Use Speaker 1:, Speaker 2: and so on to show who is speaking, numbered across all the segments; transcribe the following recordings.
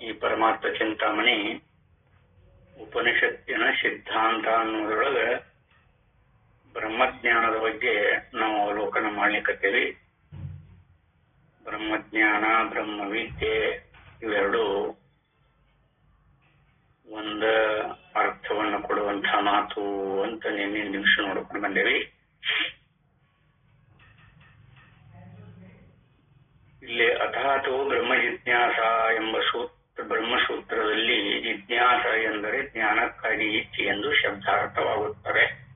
Speaker 1: ಈ ಪರಮಾರ್ಥ ಚಿಂತಾಮಣಿ ಉಪನಿಷತ್ತಿನ ಸಿದ್ಧಾಂತ ಅನ್ನೋದ್ರೊಳಗೆ ಬ್ರಹ್ಮಜ್ಞಾನದ ಬಗ್ಗೆ ನಾವು ಅವಲೋಕನ ಮಾಡ್ಲಿಕ್ಕತ್ತೀವಿ. ಬ್ರಹ್ಮಜ್ಞಾನ, ಬ್ರಹ್ಮವಿದ್ಯೆ ಇವೆರಡು ಒಂದ ಅರ್ಥವನ್ನು ಕೊಡುವಂತಹ ಮಾತು ಅಂತ ನಿನ್ನೆ ನಿಮಿಷ ನೋಡ್ಕೊಂಡು ಬಂದೇವಿ. ಇಲ್ಲಿ ಅಥಾತೋ ಬ್ರಹ್ಮ ಜಿಜ್ಞಾಸ ಎಂಬ ಬ್ರಹ್ಮಸೂತ್ರದಲ್ಲಿ ಜಿಜ್ಞಾಸ ಎಂದರೆ ಜ್ಞಾನಕ್ಕಾಗಿ ಇಚ್ಛೆ ಎಂದು ಶಬ್ದಾರ್ಥವಾಗುತ್ತದೆ.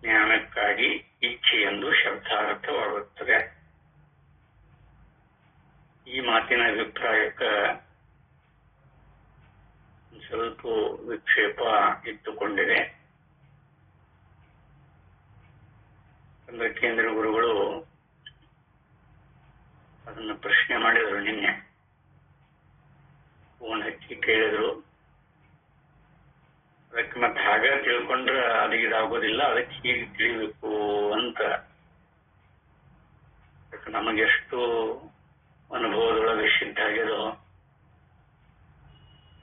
Speaker 1: ಜ್ಞಾನಕ್ಕಾಗಿ ಇಚ್ಛೆ ಎಂದು ಶಬ್ದಾರ್ಥವಾಗುತ್ತದೆ. ಈ ಮಾತಿನ ಅಭಿಪ್ರಾಯಕ್ಕ ಸ್ವಲ್ಪ ವಿಕ್ಷೇಪ ಇಟ್ಟುಕೊಂಡಿದೆ. ಕೇಂದ್ರ ಗುರುಗಳು ಅದನ್ನು ಪ್ರಶ್ನೆ ಮಾಡಿದರು. ನಿನ್ನೆ ಫೋನ್ ಹಚ್ಚಿ ಕೇಳಿದ್ರು. ಅದಕ್ಕೆ ಮತ್ತೆ ಹಾಗೆ ತಿಳ್ಕೊಂಡ್ರೆ ಅದು ಇದಾಗೋದಿಲ್ಲ, ಅದಕ್ಕೆ ಹೀಗೆ ತಿಳಿಬೇಕು ಅಂತ. ನಮಗೆಷ್ಟು ಅನುಭವದೊಳಗೆ ಸಿದ್ಧ ಆಗ್ಯದೋ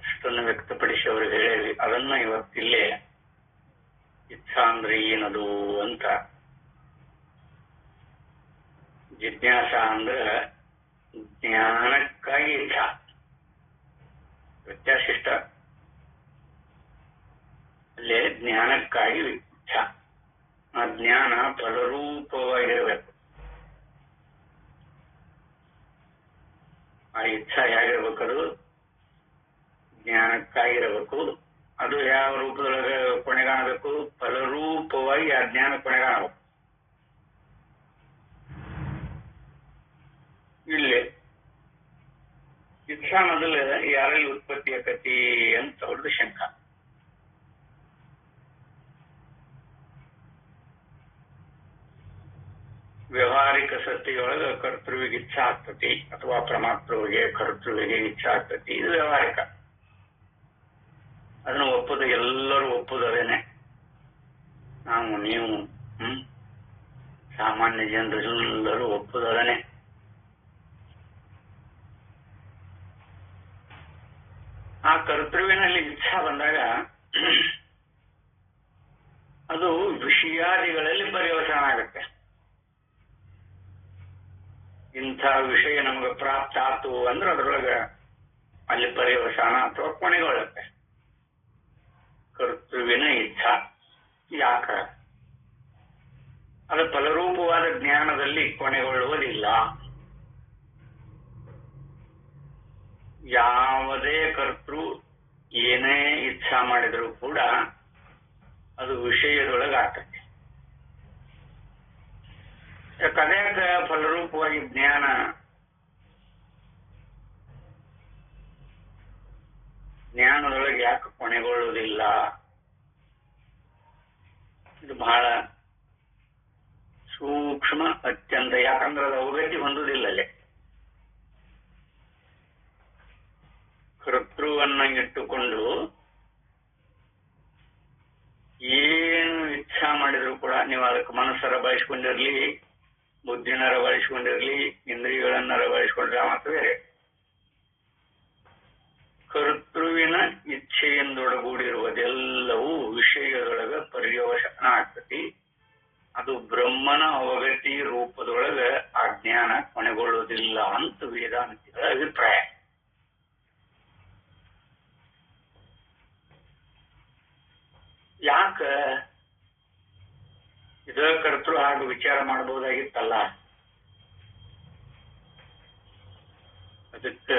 Speaker 1: ಅಷ್ಟನ್ನು ವ್ಯಕ್ತಪಡಿಸಿ ಅವ್ರಿಗೆ ಹೇಳಿ ಅದನ್ನ ಇವತ್ತಿಲ್ಲೇ ಇಚ್ಛಾ ಅಂದ್ರೆ ಏನದು ಅಂತ. ಜಿಜ್ಞಾಸ ಅಂದ್ರೆ ಜ್ಞಾನಕ್ಕಾಗಿ ಇಚ್ಛಾ, ವ್ಯತ್ಯಾಸ ಇಷ್ಟ. ಅಲ್ಲೇ ಜ್ಞಾನಕ್ಕಾಗಿ ಇಚ್ಛಾ, ಆ ಜ್ಞಾನ ಫಲರೂಪವಾಗಿರಬೇಕು. ಆ ಇಚ್ಛಾ ಹೇಗಿರ್ಬೇಕದು ಜ್ಞಾನಕ್ಕಾಗಿರಬೇಕು. ಅದು ಯಾವ ರೂಪದೊಳಗೆ ಕೊನೆಗಾಣಬೇಕು? ಫಲರೂಪವಾಗಿ ಆ ಜ್ಞಾನ ಕೊನೆಗಾಣಬೇಕು. ಇಲ್ಲಿ ಇಚ್ಛಾ ಮೊದಲು ಯಾರಲ್ಲಿ ಉತ್ಪತ್ತಿ ಆಕತಿ ಅಂತ ಅವ್ರದ್ದು ಶಂಕ. ವ್ಯವಹಾರಿಕ ಸತ್ಯೊಳಗ ಕರ್ತೃವಿಗೆ ಇಚ್ಛಾ ಆಗ್ತತಿ ಅಥವಾ ಪ್ರಮಾತೃವಿಗೆ ಕರ್ತೃವಿಗೆ ಇಚ್ಛಾ ಆಗ್ತತಿ. ಇದು ವ್ಯವಹಾರಿಕ. ಅದನ್ನು ಒಪ್ಪುದು, ಎಲ್ಲರೂ ಒಪ್ಪುದವೇನೆ. ನಾವು ನೀವು ಸಾಮಾನ್ಯ ಜನರು ಎಲ್ಲರೂ ಒಪ್ಪುದವೇನೆ. ಆ ಕರ್ತೃವಿನಲ್ಲಿ ಇಚ್ಛಾ ಬಂದಾಗ ಅದು ವಿಷಯಾದಿಗಳಲ್ಲಿ ಪರ್ಯವಸಾನ ಆಗುತ್ತೆ. ಇಂಥ ವಿಷಯ ನಮಗೆ ಪ್ರಾಪ್ತ ಆತು ಅಂದ್ರೆ ಅದರೊಳಗೆ ಅಲ್ಲಿ ಪರ್ಯವಸಾನ ಅಥವಾ ಕೊನೆಗೊಳ್ಳುತ್ತೆ. ಕರ್ತೃವಿನ ಇಚ್ಛಾ ಯಾಕ? ಅದು ಫಲರೂಪವಾದ ಜ್ಞಾನದಲ್ಲಿ ಕೊನೆಗೊಳ್ಳುವುದಿಲ್ಲ. ಯಾವುದೇ ಕರ್ತೃ ಏನೇ ಇಚ್ಛಾ ಮಾಡಿದರೂ ಕೂಡ ಅದು ವಿಷಯದೊಳಗಾಗ್ತದೆ. ಕದ್ಯಾಕ ಫಲರೂಪವಾಗಿ ಜ್ಞಾನದೊಳಗೆ ಯಾಕೆ ಕೊನೆಗೊಳ್ಳುವುದಿಲ್ಲ? ಇದು ಬಹಳ ಸೂಕ್ಷ್ಮ, ಅತ್ಯಂತ. ಯಾಕಂದ್ರೆ ಅದು ಅವಗತಿ ಹೊಂದುವುದಿಲ್ಲ. ಅಲ್ಲೇ ಕರ್ತೃವನ್ನ ಇಟ್ಟುಕೊಂಡು ಏನು ಇಚ್ಛಾ ಮಾಡಿದ್ರು ಕೂಡ ನೀವು ಅದಕ್ಕೆ ಮನಸ್ಸರ ಬಯಸ್ಕೊಂಡಿರ್ಲಿ, ಬುದ್ಧಿನರ ಬಯಸ್ಕೊಂಡಿರ್ಲಿ, ಇಂದ್ರಿಯಗಳನ್ನರ ಬಯಸ್ಕೊಂಡ್ರೆ ಮಾತ್ರ ಬೇರೆ. ಕರ್ತೃವಿನ ಇಚ್ಛೆಯಿಂದೊಡಗೂಡಿರುವುದೆಲ್ಲವೂ ವಿಷಯದೊಳಗ ಪರ್ಯವಸನ ಆಗ್ತತಿ. ಅದು ಬ್ರಹ್ಮನ ಅವಗತಿ ರೂಪದೊಳಗ ಆ ಜ್ಞಾನ ಕೊನೆಗೊಳ್ಳುವುದಿಲ್ಲ ಅಂತ ವೇದಾಂತಿಗಳ ಅಭಿಪ್ರಾಯ. ಯಾಕ ಇದ ಕರ್ತೃ ಹಾಗೆ ವಿಚಾರ ಮಾಡಬಹುದಾಗಿತ್ತಲ್ಲ? ಅದಕ್ಕೆ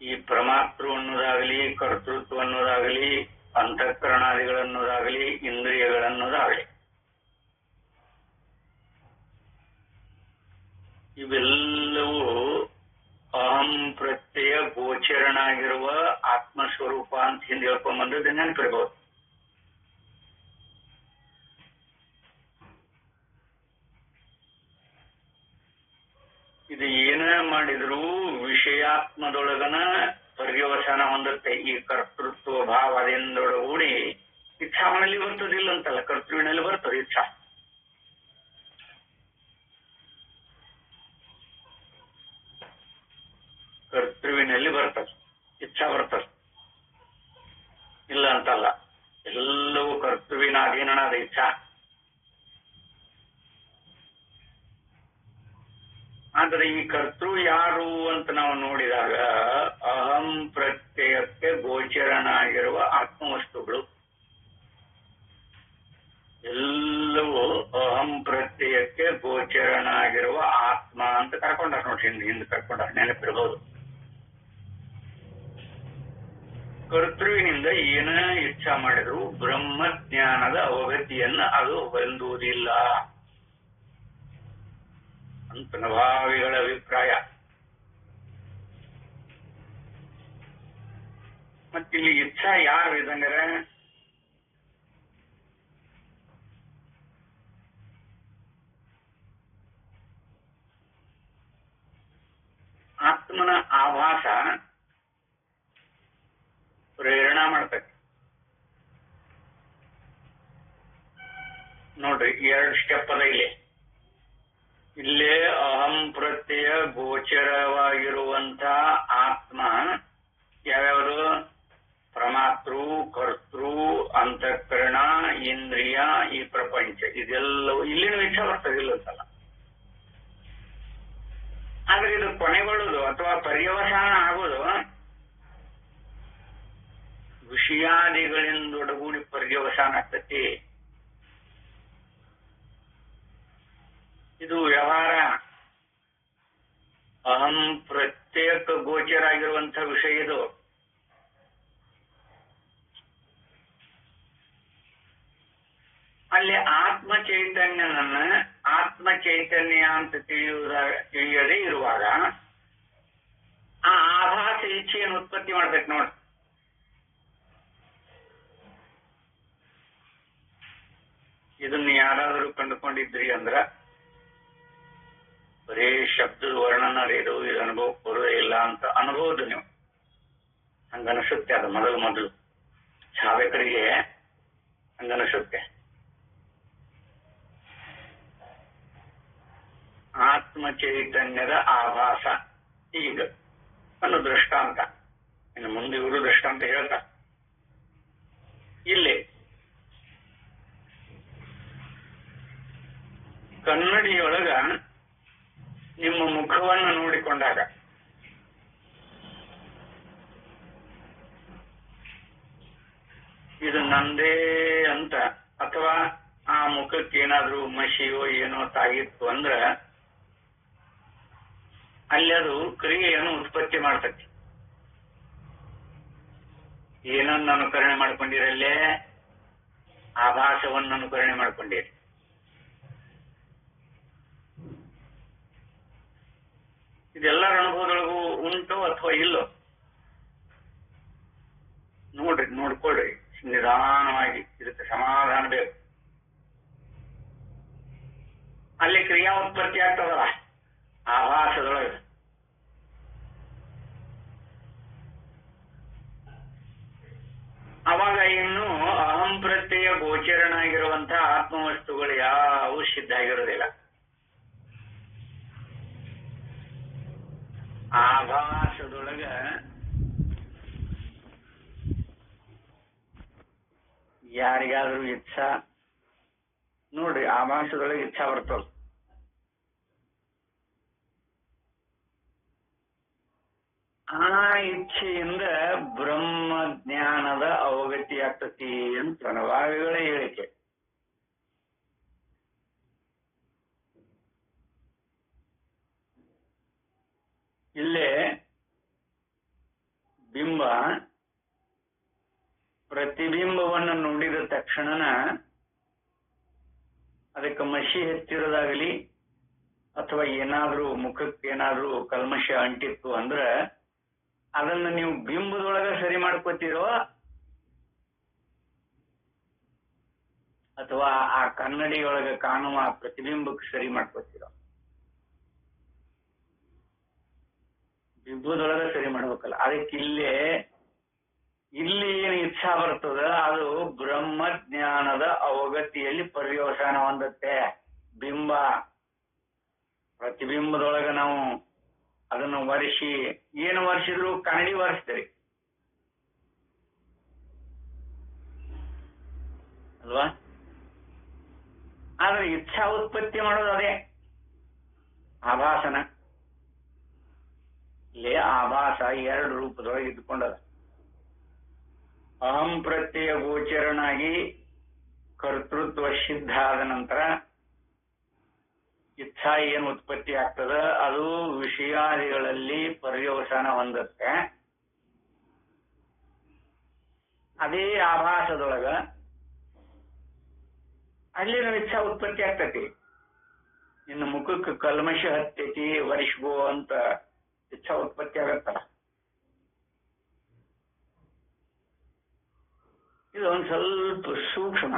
Speaker 1: ಈ ಪರಮಾತ್ಮ ಅನ್ನೋದಾಗಲಿ, ಕರ್ತೃತ್ವ ಅನ್ನೋದಾಗಲಿ, ಅಂತಃಕರಣಾದಿಗಳನ್ನೋದಾಗಲಿ, ಇಂದ್ರಿಯಗಳನ್ನೋದಾಗಲಿ, ಇವೆಲ್ಲವೂ ಅಹಂ ಪ್ರತ್ಯಯ ಗೋಚರನಾಗಿರುವ ಆತ್ಮಸ್ವರೂಪ ಅಂತ ಹಿಂದೆ ಹೇಳ್ಕೊಂಡ್ಬಂದದ್ದು ನೆನಪಿರ್ಬೋದು. ಇದು ಏನ ಮಾಡಿದ್ರು ವಿಷಯಾತ್ಮದೊಳಗನ ಪರ್ಯವಸಾನ ಹೊಂದುತ್ತೆ. ಈ ಕರ್ತೃತ್ವ ಭಾವದಿಂದೊಡಗೂಡಿ ಇಚ್ಛಾವನಲ್ಲಿ ಬರ್ತದಿಲ್ಲ ಅಂತಲ್ಲ, ಕರ್ತೃವಿನಲ್ಲಿ ಬರ್ತದೆ ಇಚ್ಛಾ. ಕರ್ತೃವಿನಲ್ಲಿ ಬರ್ತದೆ, ಇಚ್ಛಾ ಬರ್ತದೆ, ಇಲ್ಲ ಅಂತಲ್ಲ. ಎಲ್ಲವೂ ಕರ್ತೃವಿನ ಅಧೀನನಾದ ಇಚ್ಛಾ. ಆದ್ರೆ ಈ ಕರ್ತೃ ಯಾರು ಅಂತ ನಾವು ನೋಡಿದಾಗ ಅಹಂ ಪ್ರತ್ಯಯಕ್ಕೆ ಗೋಚರನಾಗಿರುವ ಆತ್ಮವಸ್ತುಗಳು ಎಲ್ಲವೂ ಅಹಂ ಪ್ರತ್ಯಯಕ್ಕೆ ಗೋಚರನಾಗಿರುವ ಆತ್ಮ ಅಂತ ಕರ್ಕೊಂಡಾರ ನೋಡಿ. ಹಿಂದೆ ಕರ್ಕೊಂಡಾರ, ನೆನಪಿರ್ಬೋದು. ಕರ್ತೃವಿನಿಂದ ಏನ ಇಚ್ಛಾ ಮಾಡಿದ್ರು ಬ್ರಹ್ಮಜ್ಞಾನದ ಅವಗತಿಯನ್ನ ಅದು ಹೊಂದುವುದಿಲ್ಲ ಅಂತ ನಭಾವಿಗಳ ಅಭಿಪ್ರಾಯ. ಮತ್ತಿಲ್ಲಿ ಇಚ್ಛಾ ಯಾರು ಇದಂಗರ ಆತ್ಮನ ಆಭಾಸ ಪ್ರೇರಣಾ ಮಾಡ್ತದೆ ನೋಡ್ರಿ. 2 ಸ್ಟೆಪ್ ಅದ ಇಲ್ಲಿ. ಇಲ್ಲೇ ಅಹಂ ಪ್ರತ್ಯಯ ಗೋಚರವಾಗಿರುವಂತ ಆತ್ಮ ಯಾವ್ಯಾವುದು? ಪ್ರಮಾತೃ, ಕರ್ತೃ, ಅಂತಃಕರಣ, ಇಂದ್ರಿಯ, ಈ ಪ್ರಪಂಚ, ಇದೆಲ್ಲವೂ ಇಲ್ಲಿನ ಇಚ್ಛಾ ಬರ್ತದೆ, ಇಲ್ಲಂತಲ್ಲ. ಆದ್ರೆ ಇದು ಕೊನೆಗೊಳ್ಳುದು ಅಥವಾ ಪರ್ಯವಸಾನ ಆಗುವುದು ವಿಷಯಾದಿಗಳಿಂದೊಡಗೂಡಿ ಪರ್ಯವಸಾನ ಆಗ್ತತಿ. ಇದು ವ್ಯವಹಾರ. ಅಹಂ ಪ್ರತ್ಯೇಕ ಗೋಚರ ಆಗಿರುವಂತಹ ವಿಷಯ ಇದು. ಅಲ್ಲಿ ಆತ್ಮ ಚೈತನ್ಯನನ್ನ ಆತ್ಮ ಚೈತನ್ಯ ಅಂತ ತಿಳಿಯದೇ ಇರುವಾಗ ಆ ಆಭಾಸ ಇಚ್ಛೆಯನ್ನು ಉತ್ಪತ್ತಿ ಮಾಡ್ಬೇಕು ನೋಡಿ. ಇದನ್ನ ಯಾರಾದರೂ ಕಂಡುಕೊಂಡಿದ್ರಿ ಅಂದ್ರ ಬರೇ ಶಬ್ದದ ವರ್ಣನ ಇದು ಅನುಭವಕ್ಕೆ ಬರೋದೇ ಇಲ್ಲ ಅಂತ ಅನ್ಬೋದು ನೀವು. ಹಂಗನಿಸುತ್ತೆ. ಅದು ಮೊದಲು ಸಾಧಕರಿಗೆ ಹಂಗನಿಸುತ್ತೆ. ಆತ್ಮ ಚೈತನ್ಯದ ಆಭಾಸ ಈಗ ಅನ್ನೋ ದೃಷ್ಟಾಂತ. ಇನ್ನು ಮುಂದೆ ಇವರು ದೃಷ್ಟಾಂತ ಹೇಳ್ತಾರೆ. ಇಲ್ಲಿ ಕನ್ನಡಿಯೊಳಗ ನಿಮ್ಮ ಮುಖವನ್ನು ನೋಡಿಕೊಂಡಾಗ ಇದು ನಂದೇ ಅಂತ, ಅಥವಾ ಆ ಮುಖಕ್ಕೆ ಏನಾದ್ರೂ ಮಸಿಯೋ ಏನೋ ತಾಗಿತ್ತು ಅಂದ್ರ ಅಲ್ಲಿ ಅದು ಕ್ರಿಯೆಯನ್ನು ಉತ್ಪತ್ತಿ ಮಾಡ್ತತಿ. ಏನನ್ನ ಅನುಕರಣೆ ಮಾಡ್ಕೊಂಡಿರಲ್ಲೇ ಆಭಾಸವನ್ನು ಅನುಕರಣೆ ಮಾಡ್ಕೊಂಡಿರಿ. ಇದೆಲ್ಲರ ಅನುಭವದೊಳಗೂ ಉಂಟು ಅಥವಾ ಇಲ್ಲೋ ನೋಡ್ರಿ, ನೋಡ್ಕೊಳ್ರಿ ನಿಧಾನವಾಗಿ. ಇದಕ್ಕೆ ಸಮಾಧಾನ ಬೇಕು. ಅಲ್ಲಿ ಕ್ರಿಯಾ ಉತ್ಪತ್ತಿ ಆಗ್ತದಲ್ಲ ಆಭಾಸದೊಳಗೆ. ಅವಾಗ ಇನ್ನು ಅಹಂ ಪ್ರತ್ಯಯ ಗೋಚರನಾಗಿರುವಂತಹ ಆತ್ಮವಸ್ತುಗಳು ಯಾವೂ ಸಿದ್ಧ ಆಗಿರೋದಿಲ್ಲ. ಆಭಾಸದೊಳಗ ಯಾರಿಗಾದ್ರೂ ಇಚ್ಛಾ ನೋಡ್ರಿ, ಆಭಾಸದೊಳಗೆ ಇಚ್ಛಾ ಬರ್ತದ. ಆ ಇಚ್ಛೆಯಿಂದ ಬ್ರಹ್ಮ ಜ್ಞಾನದ ಅವಗತಿ ಆಗ್ತತಿ ಅಂತ ಅನುಭಾವಿಗಳ ಹೇಳಿಕೆ. ಇಲ್ಲೇ ಬಿಂಬ ಪ್ರತಿಬಿಂಬವನ್ನು ನೋಡಿದ ತಕ್ಷಣನ ಅದಕ್ಕೆ ಮಸಿ ಹತ್ತಿರೋದಾಗಲಿ ಅಥವಾ ಏನಾದ್ರೂ ಮುಖಕ್ಕೆ ಏನಾದ್ರೂ ಕಲ್ಮಶ ಅಂಟಿತ್ತು ಅಂದ್ರ ಅದನ್ನ ನೀವು ಬಿಂಬದೊಳಗ ಸರಿ ಮಾಡ್ಕೋತೀರೋ ಅಥವಾ ಆ ಕನ್ನಡಿಯೊಳಗ ಕಾಣುವ ಪ್ರತಿಬಿಂಬಕ್ಕೆ ಸರಿ ಮಾಡ್ಕೋತೀರೋ? ಬಿಂಬದೊಳಗ ಸರಿ ಮಾಡ್ಬೇಕಲ್ಲ. ಅದಕ್ಕೆ ಇಲ್ಲಿ ಏನು ಇಚ್ಛಾ ಬರ್ತದ ಅದು ಬ್ರಹ್ಮ ಜ್ಞಾನದ ಅವಗತಿಯಲ್ಲಿ ಪರ್ಯವಸಾನ ಹೊಂದತ್ತೆ. ಬಿಂಬ ಪ್ರತಿಬಿಂಬದೊಳಗ ನಾವು ಅದನ್ನು ವರ್ಷಿ ಏನು ವರ್ಷಿದ್ರು ಕನ್ನಡಿ ವರ್ಷದ್ರಿ ಅಲ್ವಾ? ಆದ್ರೆ ಇಚ್ಛಾ ಉತ್ಪತ್ತಿ ಮಾಡೋದು ಅದೇ ಆಭಾಸನ. ಇಲ್ಲಿ ಆಭಾಸ ಎರಡು ರೂಪದೊಳಗೆ ಇದ್ಕೊಂಡದ. ಅಹಂ ಪ್ರತ್ಯಯ ಗೋಚರನಾಗಿ ಕರ್ತೃತ್ವ ಸಿದ್ಧ ಆದ ನಂತರ ಇಚ್ಛಾ ಏನು ಉತ್ಪತ್ತಿ ಆಗ್ತದ ಅದು ವಿಷಯಾದಿಗಳಲ್ಲಿ ಪರ್ಯವಸಾನ ಹೊಂದತ್ತೆ. ಅದೇ ಆಭಾಸದೊಳಗ ಅಲ್ಲಿನ ಇಚ್ಛಾ ಉತ್ಪತ್ತಿ ಆಗ್ತತಿ. ಇನ್ನು ಮುಖಕ್ಕೆ ಕಲ್ಮಶ ಹತ್ತೈತಿ ವರ್ಷಗೋ ಅಂತ ಇಚ್ಛಾ ಉತ್ಪತ್ತಿ ಆಗತ್ತಲ್ಲ, ಇದು ಒಂದ್ ಸ್ವಲ್ಪ ಸೂಕ್ಷ್ಮ.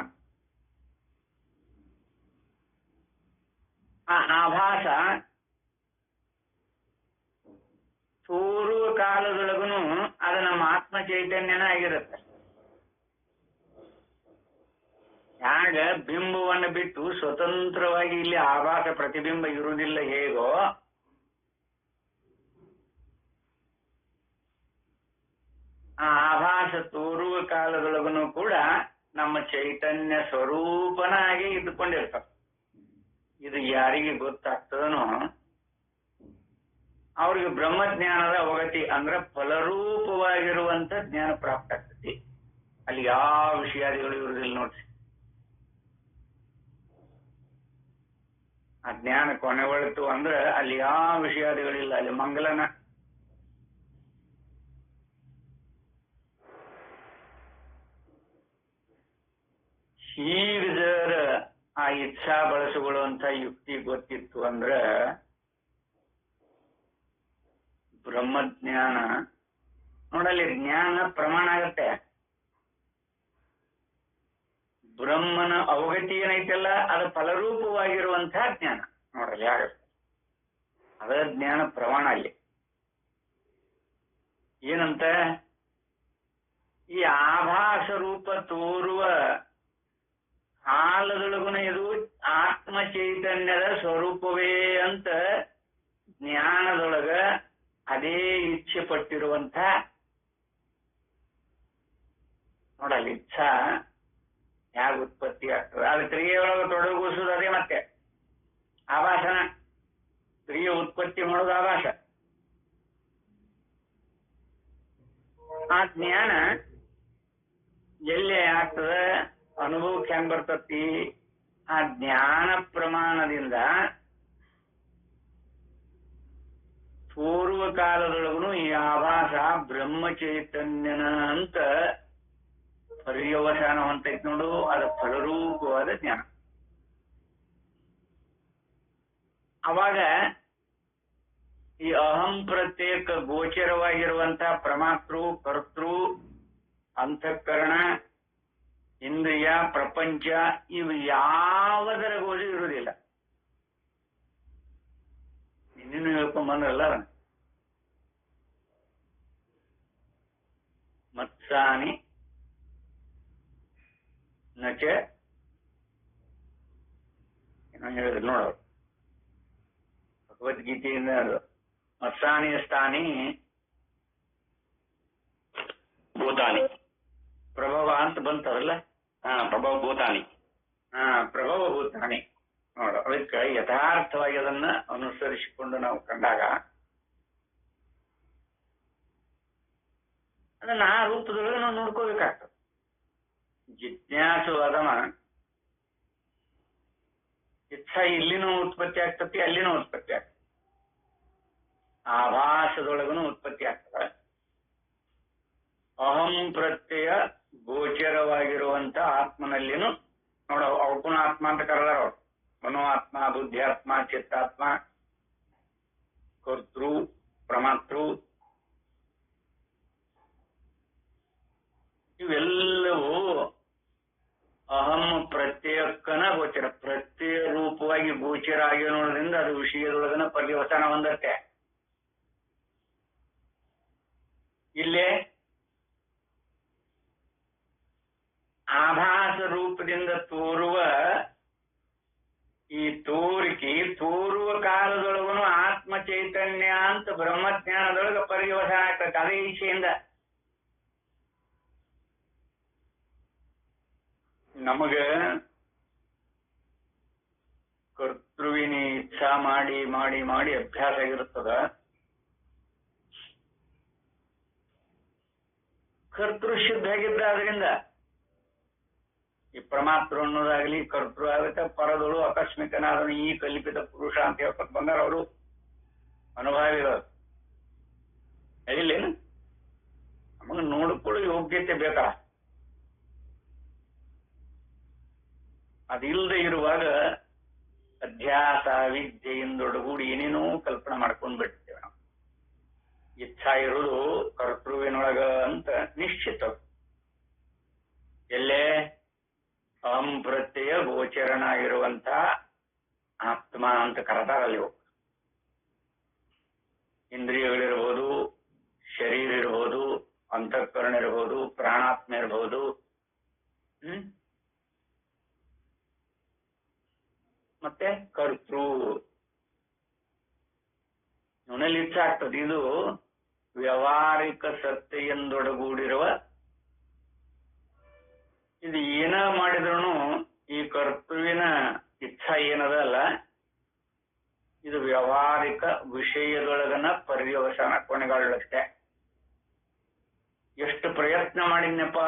Speaker 1: ಆ ಆಭಾಸ ತೋರುವ ಕಾಲದೊಳಗುನು ಅದು ನಮ್ಮ ಆತ್ಮ ಚೈತನ್ಯನ ಆಗಿರುತ್ತೆ. ಆಗ ಬಿಂಬವನ್ನು ಬಿಟ್ಟು ಸ್ವತಂತ್ರವಾಗಿ ಇಲ್ಲಿ ಆಭಾಸ ಪ್ರತಿಬಿಂಬ ಇರುವುದಿಲ್ಲ ಹೇಗೋ, ಆ ಆಭಾಸ ತೋರುವ ಕಾಲದೊಳಗನು ಕೂಡ ನಮ್ಮ ಚೈತನ್ಯ ಸ್ವರೂಪನಾಗಿ ಇದ್ದುಕೊಂಡಿರ್ತಾರೆ. ಇದು ಯಾರಿಗೆ ಗೊತ್ತಾಗ್ತದನೋ ಅವ್ರಿಗೆ ಬ್ರಹ್ಮಜ್ಞಾನದ ಅವಗತಿ ಅಂದ್ರೆ ಫಲರೂಪವಾಗಿರುವಂತ ಜ್ಞಾನ ಪ್ರಾಪ್ತ ಆಗ್ತದೆ. ಅಲ್ಲಿ ಯಾವ ವಿಷಯಾದಿಗಳು ಇರುವುದಿಲ್ಲ ನೋಡ್ರಿ. ಆ ಜ್ಞಾನ ಕೊನೆಗೊಳ್ತು ಅಂದ್ರೆ ಅಲ್ಲಿ ಯಾವ ವಿಷಯಾದಿಗಳಿಲ್ಲ, ಅಲ್ಲಿ ಮಂಗಲನ. ಹೀಗರ ಆ ಇಚ್ಛಾ ಬಳಸಿಕೊಳ್ಳುವಂತ ಯುಕ್ತಿ ಗೊತ್ತಿತ್ತು ಅಂದ್ರೆ ಬ್ರಹ್ಮಜ್ಞಾನ ನೋಡಲ್ಲಿ ಜ್ಞಾನ ಪ್ರಮಾಣ ಆಗತ್ತೆ. ಬ್ರಹ್ಮನ ಅವಗತಿ ಏನೈತಲ್ಲ ಅದು ಫಲರೂಪವಾಗಿರುವಂತಹ ಜ್ಞಾನ ನೋಡಲ್ಲಿ ಆಗತ್ತೆ. ಅದ ಜ್ಞಾನ ಪ್ರಮಾಣ ಅಲ್ಲಿ ಏನಂತ, ಈ ಆಭಾಸ ರೂಪ ತೋರುವ ಕಾಲದೊಳಗುನ ಇದು ಆತ್ಮ ಚೈತನ್ಯದ ಸ್ವರೂಪವೇ ಅಂತ ಜ್ಞಾನದೊಳಗ ಅದೇ ಇಚ್ಛೆ ಪಟ್ಟಿರುವಂತ ನೋಡಲ್ಲಿ ಇಚ್ಛಾ ಯಾಗ ಉತ್ಪತ್ತಿ ಆಗ್ತದೆ. ಅದು ಕ್ರಿಯೆಯೊಳಗೆ ತೊಡಗಿಸುವುದು ಅದೇ ಮತ್ತೆ ಆಭಾಸನ. ಕ್ರಿಯೆ ಉತ್ಪತ್ತಿ ಮಾಡೋದು ಆಭಾಸ. ಆ ಜ್ಞಾನ ಎಲ್ಲೇ ಆಗ್ತದ ಅನುಭವಕ್ಕೆ ಹೆಂಗ್ ಬರ್ತತಿ, ಆ ಜ್ಞಾನ ಪ್ರಮಾಣದಿಂದ ಪೂರ್ವ ಕಾಲದೊಳಗೂ ಈ ಆಭಾಸ ಬ್ರಹ್ಮ ಚೈತನ್ಯನ ಅಂತ ಪರ್ಯವಸಾನ ಹೊಂತೈತಿ ನೋಡು, ಅದು ಫಲರೂಪವಾದ ಜ್ಞಾನ. ಅವಾಗ ಈ ಅಹಂ ಪ್ರತ್ಯೇಕ ಗೋಚರವಾಗಿರುವಂತಹ ಪ್ರಮಾತೃ ಕರ್ತೃ ಅಂತಃಕರಣ ಇಂದ್ರಿಯ ಪ್ರಪಂಚ ಇವು ಯಾವುದರ ಗೋಜು ಇರುವುದಿಲ್ಲ. ಇನ್ನೇನು ಹೇಳ್ಕೊಂಡ್ ಬಂದ್ರಲ್ಲ, ಮತ್ಸಾನಿ ನಚ ಏನೋ ಹೇಳಿದ್ರು ನೋಡೋರು ಭಗವದ್ಗೀತೆಯಿಂದ. ಮತ್ಸಾನಿ ಸ್ಥಾನಿ ಭೂತಾನಿ ಪ್ರಭವ ಅಂತ ಬಂತಾರಲ್ಲ, ಪ್ರಭವ ಭೂತಾನಿ, ಪ್ರಭವ ಭೂತಾನಿ ನೋಡು. ಅದಕ್ಕೆ ಯಥಾರ್ಥವಾಗಿ ಅದನ್ನ ಅನುಸರಿಸಿಕೊಂಡು ನಾವು ಕಂಡಾಗ ಅದನ್ನ ಆ ರೂಪದೊಳಗೆ ನಾವು ನೋಡ್ಕೋಬೇಕಾಗ್ತದೆ. ಜಿಜ್ಞಾಸು ಅದಮ ಇಚ್ಛಾ ಇಲ್ಲಿನೂ ಉತ್ಪತ್ತಿ ಆಗ್ತತಿ, ಅಲ್ಲಿನೂ ಉತ್ಪತ್ತಿ ಆಗ್ತದೆ, ಆಭಾಸದೊಳಗನು ಉತ್ಪತ್ತಿ ಆಗ್ತದೆ. ಅಹಂ ಪ್ರತ್ಯಯ ಗೋಚರವಾಗಿರುವಂತ ಆತ್ಮನಲ್ಲಿನೂ ನೋಡ, ಅವಕ್ಕೂ ಆತ್ಮ ಅಂತ ಕರೆದಾರ ಅವ್ರು. ಮನೋಆತ್ಮ, ಬುದ್ಧಿಯಾತ್ಮ, ಚಿತ್ತಾತ್ಮ, ಕರ್ತೃ ಪ್ರಮಾತೃ ಇವೆಲ್ಲವೂ ಅಹಂ ಪ್ರತ್ಯೇಕನ ಗೋಚರ, ಪ್ರತ್ಯಯ ರೂಪವಾಗಿ ಗೋಚರ ಆಗಿರೋದ್ರಿಂದ ಅದು ವಿಷಯದೊಳಗನ ಪರ್ಯವಸಾನ ಹೊಂದತ್ತೆ. ಇಲ್ಲೇ ಆಭಾಸ ರೂಪದಿಂದ ತೋರುವ ಈ ತೋರಿಕೆ ತೋರುವ ಕಾಲದೊಳಗೂ ಆತ್ಮ ಚೈತನ್ಯ ಅಂತ ಬ್ರಹ್ಮಜ್ಞಾನದೊಳಗ ಪರ್ಯವಸಾನ ಆಗ್ತದೆ. ಅದೇ ಇಚ್ಛೆಯಿಂದ ನಮಗ ಕರ್ತೃವಿನ ಇಚ್ಛಾ ಮಾಡಿ ಮಾಡಿ ಮಾಡಿ ಅಭ್ಯಾಸ ಆಗಿರುತ್ತದ. ಕರ್ತೃ ಶುದ್ಧ ಆಗಿದ್ದ ಅದರಿಂದ ಈ ಪ್ರಮಾತೃ ಅನ್ನೋದಾಗ್ಲಿ ಕರ್ತೃ ಆಗುತ್ತೆ. ಪರದಳು ಆಕಸ್ಮಿಕನಾದನು ಈ ಕಲ್ಪಿತ ಪುರುಷ ಅಂತ ಹೇಳ್ಕೊತ ಬಂದಾರ ಅವರು ಅನುಭವಿಗಳು. ಇಲ್ಲೇನು ನಮಗ ನೋಡ್ಕೊಳ್ಳೋ ಯೋಗ್ಯತೆ ಬೇಕಲ್ಲ. ಅದಿಲ್ಲದೆ ಇರುವಾಗ ಅಧ್ಯಾಸ ವಿದ್ಯೆಯಿಂದೊಡಗೂಡಿ ಏನೇನೋ ಕಲ್ಪನೆ ಮಾಡ್ಕೊಂಡ್ ಬಿಡ್ತೇವೆ ನಾವು. ಇಚ್ಛಾ ಇರುವುದು ಕರ್ತೃವಿನೊಳಗ ಅಂತ ನಿಶ್ಚಿತ. ಎಲ್ಲೇ ಅಹಂ ಪ್ರತ್ಯಯ ಗೋಚರನಾಗಿರುವಂತ ಆತ್ಮ ಅಂತ ಕರೆದಾರಲ್ಲಿ. ಇಂದ್ರಿಯಗಳಿರ್ಬೋದು, ಶರೀರ ಇರ್ಬೋದು, ಅಂತಃಕರಣ ಇರ್ಬೋದು, ಪ್ರಾಣಾತ್ಮ ಇರ್ಬೋದು. ಮತ್ತೆ ಕರ್ತೃ ಇವನಲ್ಲಿ ಇಚ್ಛೆ ಆಗ್ತದೆ. ಇದು ವ್ಯಾವಹಾರಿಕ ಸತ್ಯ ಎಂದೊಡಗೂಡಿರುವ, ಇದು ಏನ ಮಾಡಿದ್ರು ಈ ಕರ್ತೃವಿನ ಇಚ್ಛಾ ಏನದಲ್ಲ, ಇದು ವ್ಯಾವಹಾರಿಕ ವಿಷಯದೊಳಗನ ಪರ್ಯವಸಾನ ಕೊನೆಗೊಳ್ಳಷ್ಟೆ. ಎಷ್ಟು ಪ್ರಯತ್ನ ಮಾಡಿದ್ನಪ್ಪ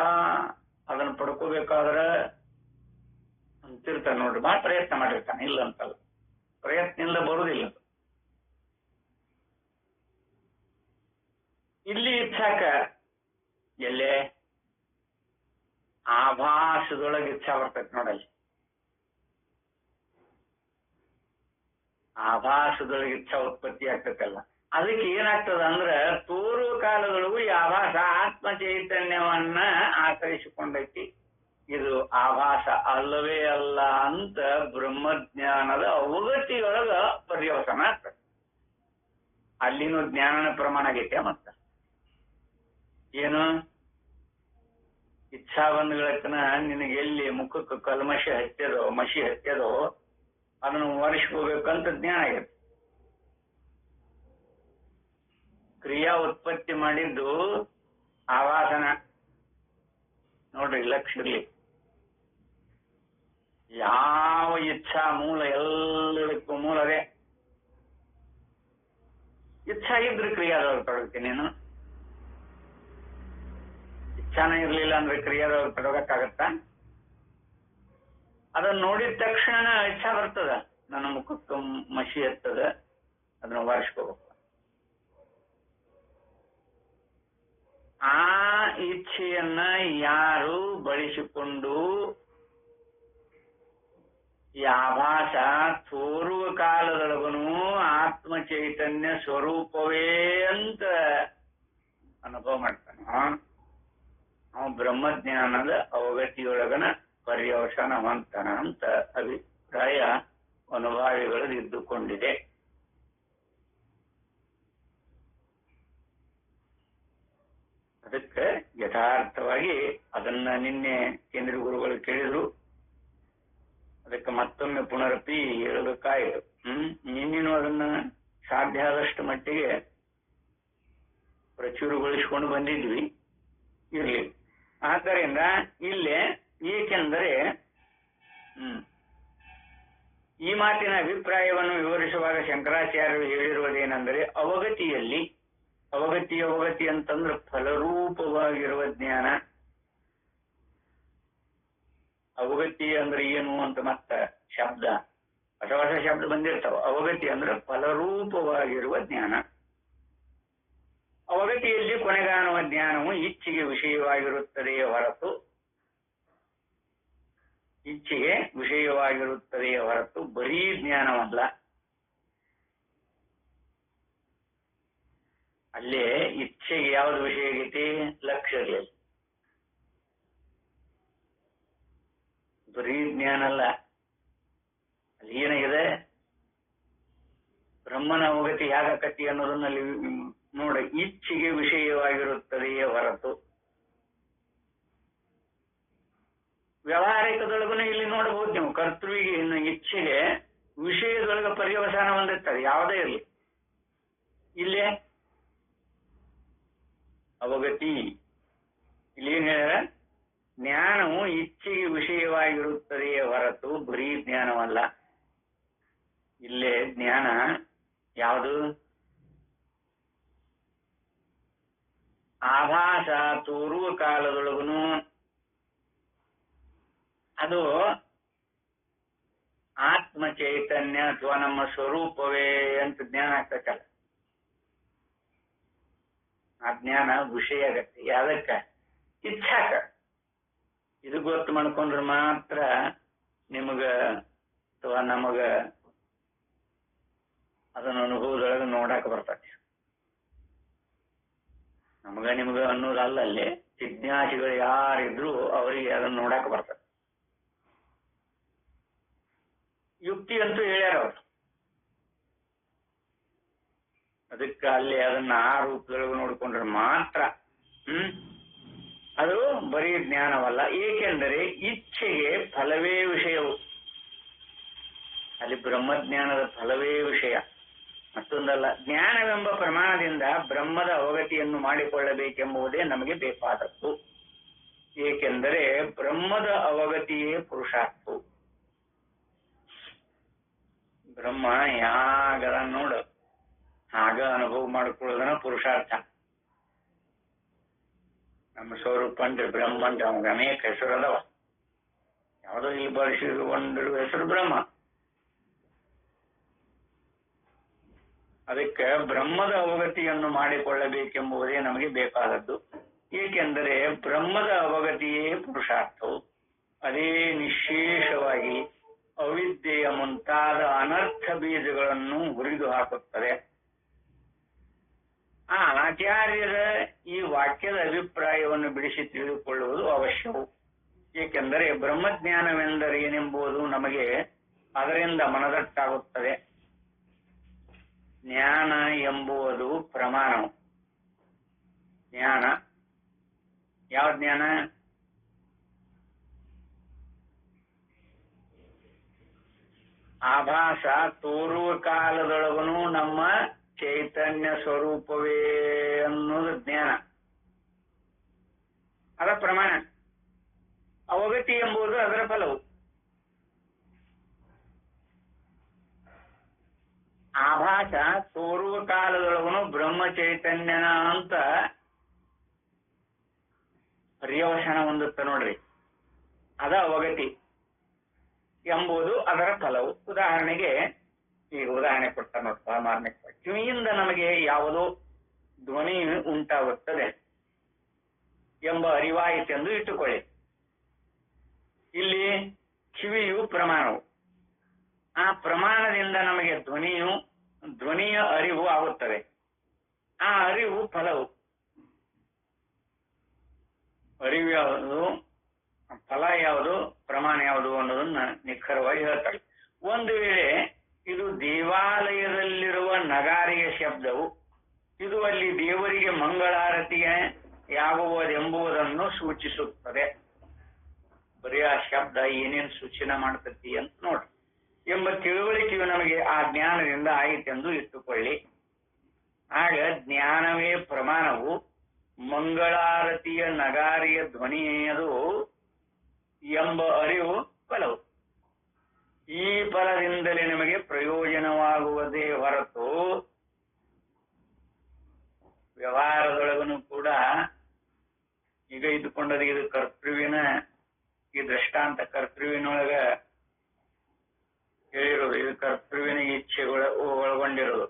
Speaker 1: ಅದನ್ನ ಪಡ್ಕೋಬೇಕಾದ್ರ ಅಂತಿರ್ತಾನೆ ನೋಡ್ರಿ. ಬಹಳ ಪ್ರಯತ್ನ ಮಾಡಿರ್ತಾನೆ, ಇಲ್ಲ ಅಂತಲ್ಲ. ಪ್ರಯತ್ನ ಇಲ್ಲ ಬರುವುದಿಲ್ಲ. ಇಲ್ಲಿ ಇಚ್ಛಾಕ ಎಲ್ಲೇ ಆಭಾಸದೊಳಗೆ ಇಚ್ಛಾ ಬರ್ತೈತಿ ನೋಡಲ್ಲಿ. ಆಭಾಸದೊಳಗೆ ಇಚ್ಛಾ ಉತ್ಪತ್ತಿ ಆಗ್ತೈತಲ್ಲ, ಅದಕ್ಕೆ ಏನಾಗ್ತದ ಅಂದ್ರ ತೋರುವ ಕಾಲದೊಳಗೂ ಈ ಆಭಾಸ ಆತ್ಮ ಚೈತನ್ಯವನ್ನ ಆಶ್ರಯಿಸಿಕೊಂಡೈತಿ. ಇದು ಆಭಾಸ ಅಲ್ಲವೇ ಅಲ್ಲ ಅಂತ ಬ್ರಹ್ಮಜ್ಞಾನದ ಅವಗತಿಯೊಳಗ ಪರ್ಯವಸನ ಆಗ್ತದೆ. ಅಲ್ಲಿನೂ ಜ್ಞಾನನ ಪ್ರಮಾಣ ಆಗೈತೆ. ಮತ್ತ ಏನು ಇಚ್ಛಾ ಬಂಧುಗಳಕ್ಕನ ನಿನಗೆ ಎಲ್ಲಿ ಮುಖಕ್ಕೆ ಕಲ್ಮಶ ಹತ್ಯದೋ ಮಸಿ ಹತ್ಯದೋ ಅದನ್ನು ಒರೆಸ್ಕೋಬೇಕಂತ ಜ್ಞಾನ ಆಗೈತೆ. ಕ್ರಿಯಾ ಉತ್ಪತ್ತಿ ಮಾಡಿದ್ದು ಆವಾಸನ ನೋಡ್ರಿ. ಲಕ್ಷದಲ್ಲಿ ಯಾವ ಇಚ್ಛಾ ಮೂಲ ಎಲ್ಲದಕ್ಕೂ ಮೂಲವೇ ಇಚ್ಛಾ ಇದ್ರೆ ಕ್ರಿಯಾದವ್ರು ತೊಡಗ್ತೀನಿ. ನೀನು ಇಚ್ಛಾನ ಇರ್ಲಿಲ್ಲ ಅಂದ್ರೆ ಕ್ರಿಯಾದವ್ರು ತೊಡಗಕ್ಕಾಗತ್ತ? ಅದನ್ನ ನೋಡಿದ ತಕ್ಷಣ ಇಚ್ಛಾ ಬರ್ತದ, ನನ್ನ ಮುಖಕ್ಕೆ ಮಸಿ ಹತ್ತದ, ಅದನ್ನ ಒರೆಸ್ಕೋಬೇಕು. ಆ ಇಚ್ಛೆಯನ್ನ ಯಾರು ಬಳಸಿಕೊಂಡು ಈ ಆಭಾಸ ತೋರುವ ಕಾಲದೊಳಗನು ಆತ್ಮ ಚೈತನ್ಯ ಸ್ವರೂಪವೇ ಅಂತ ಅನುಭವ ಮಾಡ್ತಾನ, ಅವನು ಬ್ರಹ್ಮಜ್ಞಾನದ ಅವಗತಿಯೊಳಗನ ಪರ್ಯವಸಾನ ಹೊಂತಾನ ಅಂತ ಅಭಿಪ್ರಾಯ ಅನುಭಾವಿಗಳು ಇದ್ದುಕೊಂಡಿದೆ. ಅದಕ್ಕೆ ಯಥಾರ್ಥವಾಗಿ ಅದನ್ನ ನಿನ್ನೆ ಕೇಂದ್ರ ಗುರುಗಳು ಕೇಳಿದ್ರು. ಅದಕ್ಕೆ ಮತ್ತೊಮ್ಮೆ ಪುನರಪಿ ಹೇಳಬೇಕಾಯಿತು. ನಿನ್ನೇನು ಅದನ್ನ ಸಾಧ್ಯ ಆದಷ್ಟು ಮಟ್ಟಿಗೆ ಪ್ರಚುರಗೊಳಿಸಿಕೊಂಡು ಬಂದಿದ್ವಿ. ಇರ್ಲಿ. ಆದ್ದರಿಂದ ಇಲ್ಲೇ ಏಕೆಂದರೆ ಈ ಮಾತಿನ ಅಭಿಪ್ರಾಯವನ್ನು ವಿವರಿಸುವಾಗ ಶಂಕರಾಚಾರ್ಯರು ಹೇಳಿರುವುದೇನೆಂದರೆ, ಅವಗತಿ ಅಂತಂದ್ರೆ ಫಲರೂಪವಾಗಿರುವ ಜ್ಞಾನ. ಅವಗತಿ ಅಂದ್ರೆ ಏನು ಅಂತ ಮತ್ತ ಶಬ್ದ ಹೊಸ ಹೊಸ ಶಬ್ದ ಬಂದಿರ್ತಾವ. ಅವಗತಿ ಅಂದ್ರೆ ಫಲರೂಪವಾಗಿರುವ ಜ್ಞಾನ. ಅವಗತಿಯಲ್ಲಿ ಕೊನೆಗಾಣುವ ಜ್ಞಾನವು ಇಚ್ಛೆಗೆ ವಿಷಯವಾಗಿರುತ್ತದೆಯೇ ಹೊರತು ಬರೀ ಜ್ಞಾನವಲ್ಲ. ಅಲ್ಲೇ ಇಚ್ಛೆಗೆ ಯಾವ್ದು ವಿಷಯ ಆಗೈತಿ? ಲಕ್ಷ್ಯದಲ್ಲಿ. ಬರೀ ಜ್ಞಾನ ಅಲ್ಲ, ಅಲ್ಲಿ ಏನಾಗಿದೆ? ಬ್ರಹ್ಮನ ಅವಗತಿ ಯಾಗಕತಿ ಅನ್ನೋದನ್ನಲ್ಲಿ ನೋಡಿ. ಇಚ್ಛೆಗೆ ವಿಷಯವಾಗಿರುತ್ತದೆಯೇ ಹೊರತು ವ್ಯಾವಹಾರಿಕದೊಳಗೂ ಇಲ್ಲಿ ನೋಡಬಹುದು ನೀವು. ಕರ್ತೃವಿಗೆ ಇಚ್ಛೆಗೆ ವಿಷಯದೊಳಗೆ ಪರ್ಯವಸಾನ ಬಂದಿರ್ತದೆ, ಯಾವುದೇ ಇರಲಿ. ಇಲ್ಲೇ ಅವಗತಿ ಇಲ್ಲಿ ಏನ್ ಹೇಳ್ಯಾರ? ಜ್ಞಾನವು ಇಚ್ಛೆಗೆ ವಿಷಯವಾಗಿರುತ್ತದೆಯೇ ಹೊರತು ಬರೀ ಜ್ಞಾನವಲ್ಲ. ಇಲ್ಲೇ ಜ್ಞಾನ ಯಾವುದು? ಆಭಾಸ ತೋರುವ ಕಾಲದೊಳಗುನು ಅದು ಆತ್ಮ ಚೈತನ್ಯ ಅಥವಾ ನಮ್ಮ ಸ್ವರೂಪವೇ ಅಂತ ಜ್ಞಾನ ಆಗ್ತಕ್ಕಲ್ಲ. ಆ ಜ್ಞಾನ ವಿಷಯ ಆಗತ್ತೆ. ಯಾವ್ದಕ್ಕ? ಇಚ್ಛಾಕ. ಇದು ಗೊತ್ತು ಮಾಡ್ಕೊಂಡ್ರೆ ಮಾತ್ರ ನಿಮಗ ಅಥವಾ ನಮಗ ಅದನ್ನ ಅನುಭವದೊಳಗೆ ನೋಡಾಕ ಬರ್ತದೆ. ನಮಗ ನಿಮಗ ಅನ್ನೋದಲ್ಲ, ಅಲ್ಲಿ ಜಿಜ್ಞಾಸಿಗಳು ಯಾರಿದ್ರು ಅವರಿಗೆ ಅದನ್ನ ನೋಡಾಕ ಬರ್ತದೆ. ಯುಕ್ತಿ ಅಂತೂ ಹೇಳ್ಯಾರ ಅವರು. ಅದಕ್ಕೆ ಅಲ್ಲಿ ಅದನ್ನ ಆ ರೂಪದೊಳಗೆ ನೋಡ್ಕೊಂಡ್ರೆ ಮಾತ್ರ ಅದು ಬರೀ ಜ್ಞಾನವಲ್ಲ. ಏಕೆಂದರೆ ಇಚ್ಛೆಗೆ ಫಲವೇ ವಿಷಯವು. ಅಲ್ಲಿ ಬ್ರಹ್ಮಜ್ಞಾನದ ಫಲವೇ ವಿಷಯ, ಮತ್ತೊಂದಲ್ಲ. ಜ್ಞಾನವೆಂಬ ಪ್ರಮಾಣದಿಂದ ಬ್ರಹ್ಮದ ಅವಗತಿಯನ್ನು ಮಾಡಿಕೊಳ್ಳಬೇಕೆಂಬುದೇ ನಮಗೆ ಬೇಕಾದದ್ದು. ಏಕೆಂದರೆ ಬ್ರಹ್ಮದ ಅವಗತಿಯೇ ಪುರುಷಾರ್ಥ. ಬ್ರಹ್ಮ ಯಾಗದ ನೋಡು ಆಗ ಅನುಭವ ಮಾಡಿಕೊಳ್ಳೋದನ್ನ ಪುರುಷಾರ್ಥ. ನಮ್ಮ ಸ್ವರೂಪ ಅಂದ್ರೆ ಬ್ರಹ್ಮ ಅಂದ್ರೆ ಅವಾಗ ಅನೇಕ ಹೆಸರು ಅದಾವ. ಯಾವುದೋ ಈ ಬಳಸಿದ್ರು ಒಂದಿರುವ ಹೆಸರು ಬ್ರಹ್ಮ. ಅದಕ್ಕೆ ಬ್ರಹ್ಮದ ಅವಗತಿಯನ್ನು ಮಾಡಿಕೊಳ್ಳಬೇಕೆಂಬುದೇ ನಮಗೆ ಬೇಕಾದದ್ದು. ಏಕೆಂದರೆ ಬ್ರಹ್ಮದ ಅವಗತಿಯೇ ಪುರುಷಾರ್ಥವು. ಅದೇ ನಿಶೇಷವಾಗಿ ಅವಿದ್ಯೆಯ ಮುಂತಾದ ಅನರ್ಥ ಬೀಜಗಳನ್ನು ಹುರಿದು ಹಾಕುತ್ತದೆ. ಆ ಆಚಾರ್ಯರ ಈ ವಾಕ್ಯದ ಅಭಿಪ್ರಾಯವನ್ನು ಬಿಡಿಸಿ ತಿಳಿದುಕೊಳ್ಳುವುದು ಅವಶ್ಯವು. ಏಕೆಂದರೆ ಬ್ರಹ್ಮಜ್ಞಾನವೆಂದರೇನೆಂಬುದು ನಮಗೆ ಅದರಿಂದ ಮನದಟ್ಟಾಗುತ್ತದೆ. ಜ್ಞಾನ ಎಂಬುದು ಪ್ರಮಾಣವು. ಜ್ಞಾನ ಯಾವ ಜ್ಞಾನ? ಆಭಾಸ ತೋರುವ ಕಾಲದೊಳಗನು ನಮ್ಮ ಚೈತನ್ಯ ಸ್ವರೂಪವೇ ಅನ್ನೋದು ಜ್ಞಾನ. ಅದರ ಪ್ರಮಾಣ. ಅವಗತಿ ಎಂಬುದು ಅದರ ಫಲವು. ಆಭಾಸ ತೋರುವ ಕಾಲದೊಳಗನು ಬ್ರಹ್ಮ ಚೈತನ್ಯನ ಅಂತ ಪರ್ಯವಸನ ಹೊಂದುತ್ತೆ ನೋಡ್ರಿ, ಅದ ಅವಗತಿ ಎಂಬುದು ಅದರ ಫಲವು. ಉದಾಹರಣೆಗೆ ಈಗ ಉದಾಹರಣೆ ಕೊಡ್ತಾರೆ ನೋಡಿ, ಸಾಮಾನ್ಯ ಕಿವಿಯಿಂದ ನಮಗೆ ಯಾವುದೋ ಧ್ವನಿ ಉಂಟಾಗುತ್ತದೆ ಎಂಬ ಅರಿವಾಯಿತೆಂದು ಇಟ್ಟುಕೊಳ್ಳಿ. ಇಲ್ಲಿ ಕಿವಿಯು ಪ್ರಮಾಣವು. ಆ ಪ್ರಮಾಣದಿಂದ ನಮಗೆ ಧ್ವನಿಯ ಅರಿವು ಆಗುತ್ತದೆ. ಆ ಅರಿವು ಫಲವು. ಅರಿವು ಯಾವುದು, ಫಲ ಯಾವುದು, ಪ್ರಮಾಣ ಯಾವುದು ಅನ್ನೋದನ್ನ ನಿಖರವಾಗಿ ಹೇಳ್ತಾರೆ. ಒಂದು ವೇಳೆ ಇದು ದೇವಾಲಯದಲ್ಲಿರುವ ನಗಾರಿಯ ಶಬ್ದವು, ಇದು ಅಲ್ಲಿ ದೇವರಿಗೆ ಮಂಗಳಾರತಿಯಾಗುವುದೆಂಬುದನ್ನು ಸೂಚಿಸುತ್ತದೆ. ಬರೀ ಆ ಶಬ್ದ ಏನೇನು ಸೂಚನೆ ಮಾಡ್ತತಿ ಅಂತ ನೋಡ್ರಿ ಎಂಬ ತಿಳುವಳಿಕೆಯು ನಮಗೆ ಆ ಜ್ಞಾನದಿಂದ ಆಯಿತೆಂದು ಇಟ್ಟುಕೊಳ್ಳಿ. ಆಗ ಜ್ಞಾನವೇ ಪ್ರಮಾಣವು, ಮಂಗಳಾರತಿಯ ನಗಾರಿಯ ಧ್ವನಿಯದು ಎಂಬ ಅರಿವು ಫಲವು. ಈ ಫಲದಿಂದಲೇ ನಮಗೆ ಪ್ರಯೋಜನವಾಗುವುದೇ ಹೊರತು ವ್ಯವಹಾರದೊಳಗನು ಕೂಡ ಈಗ ಇದ್ದುಕೊಂಡದ ಇದು ಕರ್ತೃವಿನ ಈ ದೃಷ್ಟಾಂತ ಕರ್ತೃವಿನೊಳಗ ಹೇಳಿರೋದು. ಇದು ಕರ್ತೃವಿನ ಇಚ್ಛೆಗಳ ಒಳಗೊಂಡಿರೋದು.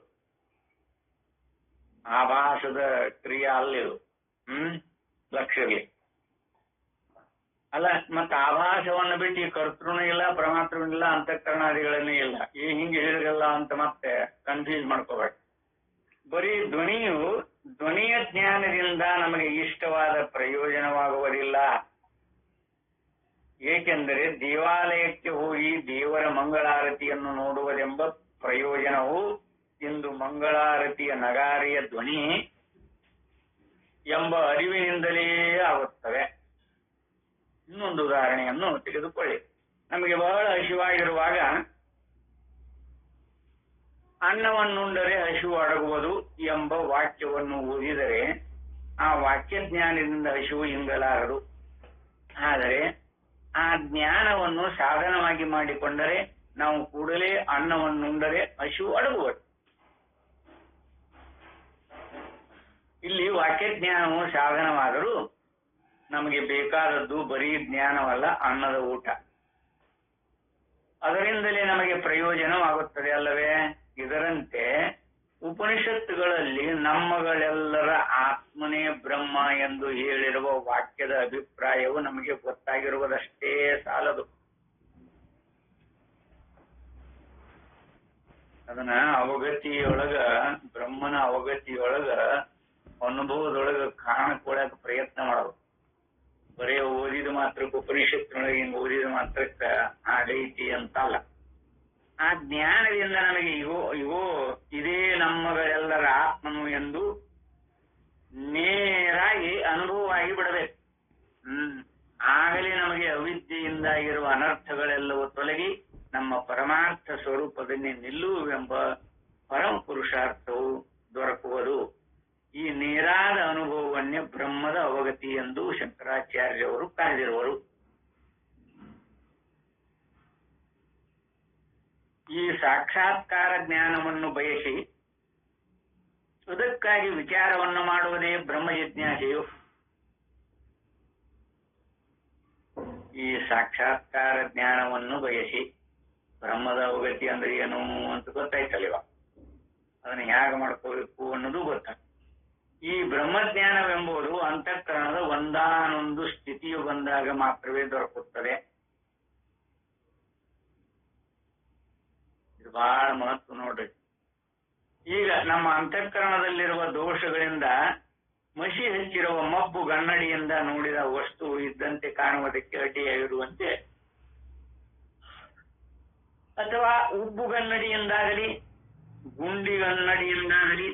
Speaker 1: ಆಭಾಸದ ಕ್ರಿಯೆ ಅಲ್ಲಿದು. ಲಕ್ಷ್ಯಲಿ ಅಲ್ಲ. ಮತ್ತ ಆಭಾಸವನ್ನು ಬಿಟ್ಟು ಈ ಕರ್ತೃನೂ ಇಲ್ಲ, ಪರಮಾತ್ಮನೂ ಇಲ್ಲ, ಅಂತಃಕರಣಾದಿಗಳನ್ನೇ ಇಲ್ಲ. ಈ ಹಿಂಗೆ ಹೇಳಿದ್ರಲ್ಲ ಅಂತ ಮತ್ತೆ ಕನ್ಫ್ಯೂಸ್ ಮಾಡ್ಕೋಬೇಡ. ಬರೀ ಧ್ವನಿಯ ಜ್ಞಾನದಿಂದ ನಮಗೆ ಇಷ್ಟವಾದ ಪ್ರಯೋಜನವಾಗುವುದಿಲ್ಲ. ಏಕೆಂದರೆ ದೇವಾಲಯಕ್ಕೆ ಹೋಗಿ ದೇವರ ಮಂಗಳಾರತಿಯನ್ನು ನೋಡುವುದೆಂಬ ಪ್ರಯೋಜನವು ಇಂದು ಮಂಗಳಾರತಿಯ ನಗಾರಿಯ ಧ್ವನಿ ಎಂಬ ಅರಿವಿನಿಂದಲೇ ಆಗುತ್ತವೆ. ಇನ್ನೊಂದು ಉದಾಹರಣೆಯನ್ನು ತೆಗೆದುಕೊಳ್ಳಿ. ನಮಗೆ ಬಹಳ ಹಸಿವಾಗಿರುವಾಗ ಅನ್ನವನ್ನುಂಡರೆ ಹಸಿವು ಅಡಗುವುದು ಎಂಬ ವಾಕ್ಯವನ್ನು ಓದಿದರೆ ಆ ವಾಕ್ಯ ಜ್ಞಾನದಿಂದ ಹಸಿವು ಇಂಗಲಾರದು. ಆದರೆ ಆ ಜ್ಞಾನವನ್ನು ಸಾಧನವಾಗಿ ಮಾಡಿಕೊಂಡರೆ ನಾವು ಕೂಡಲೇ ಅನ್ನವನ್ನುಂಡರೆ ಹಸಿವು ಅಡಗುವುದು. ಇಲ್ಲಿ ವಾಕ್ಯ ಜ್ಞಾನವು ಸಾಧನವಾದರೂ ನಮಗೆ ಬೇಕಾದದ್ದು ಬರೀ ಜ್ಞಾನವಲ್ಲ, ಅನ್ನದ ಊಟ. ಅದರಿಂದಲೇ ನಮಗೆ ಪ್ರಯೋಜನವಾಗುತ್ತದೆ ಅಲ್ಲವೇ? ಇದರಂತೆ ಉಪನಿಷತ್ತುಗಳಲ್ಲಿ ನಮ್ಮಗಳೆಲ್ಲರ ಆತ್ಮನೇ ಬ್ರಹ್ಮ ಎಂದು ಹೇಳಿರುವ ವಾಕ್ಯದ ಅಭಿಪ್ರಾಯವು ನಮಗೆ ಗೊತ್ತಾಗಿರುವುದಷ್ಟೇ ಸಾಲದು. ಅದನ್ನ ಅವಗತಿಯೊಳಗ, ಬ್ರಹ್ಮನ ಅವಗತಿಯೊಳಗ, ಅನುಭವದೊಳಗ ಕಾಣಕೊಳಕ ಪ್ರಯತ್ನ ಮಾಡೋದು. ಬರೇ ಓದಿದ ಮಾತ್ರಕ್ಕೆ ಉಪನಿಷತ್ತಿನೊಳಗೆ ಹಿಂಗ್ ಓದಿದ ಮಾತ್ರಕ್ಕ ಆಗೈತಿ ಅಂತಲ್ಲ. ಆ ಜ್ಞಾನದಿಂದ ನಮಗೆ ಇವೋ ಇದೇ ನಮ್ಮಗಳೆಲ್ಲರ ಆತ್ಮನು ಎಂದು ನೇರಾಗಿ ಅನುಭವವಾಗಿ ಬಿಡಬೇಕು. ಆಗಲೇ ನಮಗೆ ಅವಿದ್ಯೆಯಿಂದಾಗಿರುವ ಅನರ್ಥಗಳೆಲ್ಲವೂ ತೊಲಗಿ ನಮ್ಮ ಪರಮಾರ್ಥ ಸ್ವರೂಪದಲ್ಲಿ ನಿಲ್ಲುವೆಂಬ ಪರಮ ಪುರುಷಾರ್ಥವು ದೊರಕುವುದು. ಈ ನೇರಾದ ಅನುಭವವನ್ನೇ ಬ್ರಹ್ಮದ ಅವಗತಿ ಎಂದು ಶಂಕರಾಚಾರ್ಯವರು ಕರೆದಿರುವರು. ಈ ಸಾಕ್ಷಾತ್ಕಾರ ಜ್ಞಾನವನ್ನು ಬಯಸಿ ಅದಕ್ಕಾಗಿ ವಿಚಾರವನ್ನು ಮಾಡುವುದೇ ಬ್ರಹ್ಮ ಜಿಜ್ಞಾಸೆಯು. ಈ ಸಾಕ್ಷಾತ್ಕಾರ ಜ್ಞಾನವನ್ನು ಬಯಸಿ ಬ್ರಹ್ಮದ ಅವಗತಿ ಅಂದ್ರೆ ಏನು ಅಂತ ಗೊತ್ತಾಯ್ತಲ್ವ? ಅದನ್ನ ಹೇಗೆ ಮಾಡ್ಕೋಬೇಕು ಅನ್ನೋದು ಗೊತ್ತಾಗ್ತದೆ. ಈ ಬ್ರಹ್ಮಜ್ಞಾನವೆಂಬುದು ಅಂತಃಕರಣದ ಒಂದಾನೊಂದು ಸ್ಥಿತಿಯು ಬಂದಾಗ ಮಾತ್ರವೇ ದೊರಕುತ್ತದೆ. ಇದು ಬಹಳ ಮಹತ್ವ ನೋಡ್ರಿ. ಈಗ ನಮ್ಮ ಅಂತಃಕರಣದಲ್ಲಿರುವ ದೋಷಗಳಿಂದ ಮಸಿ ಹಚ್ಚಿರುವ ಮಬ್ಬು ಗನ್ನಡಿಯಿಂದ ನೋಡಿದ ವಸ್ತು ಇದ್ದಂತೆ ಕಾಣುವುದಕ್ಕೆ ಅಡ್ಡಿಯಾಗಿರುವಂತೆ, ಅಥವಾ ಉಬ್ಬುಗನ್ನಡಿಯಿಂದಾಗಲಿ ಗುಂಡಿಗನ್ನಡಿಯಿಂದಾಗಲಿ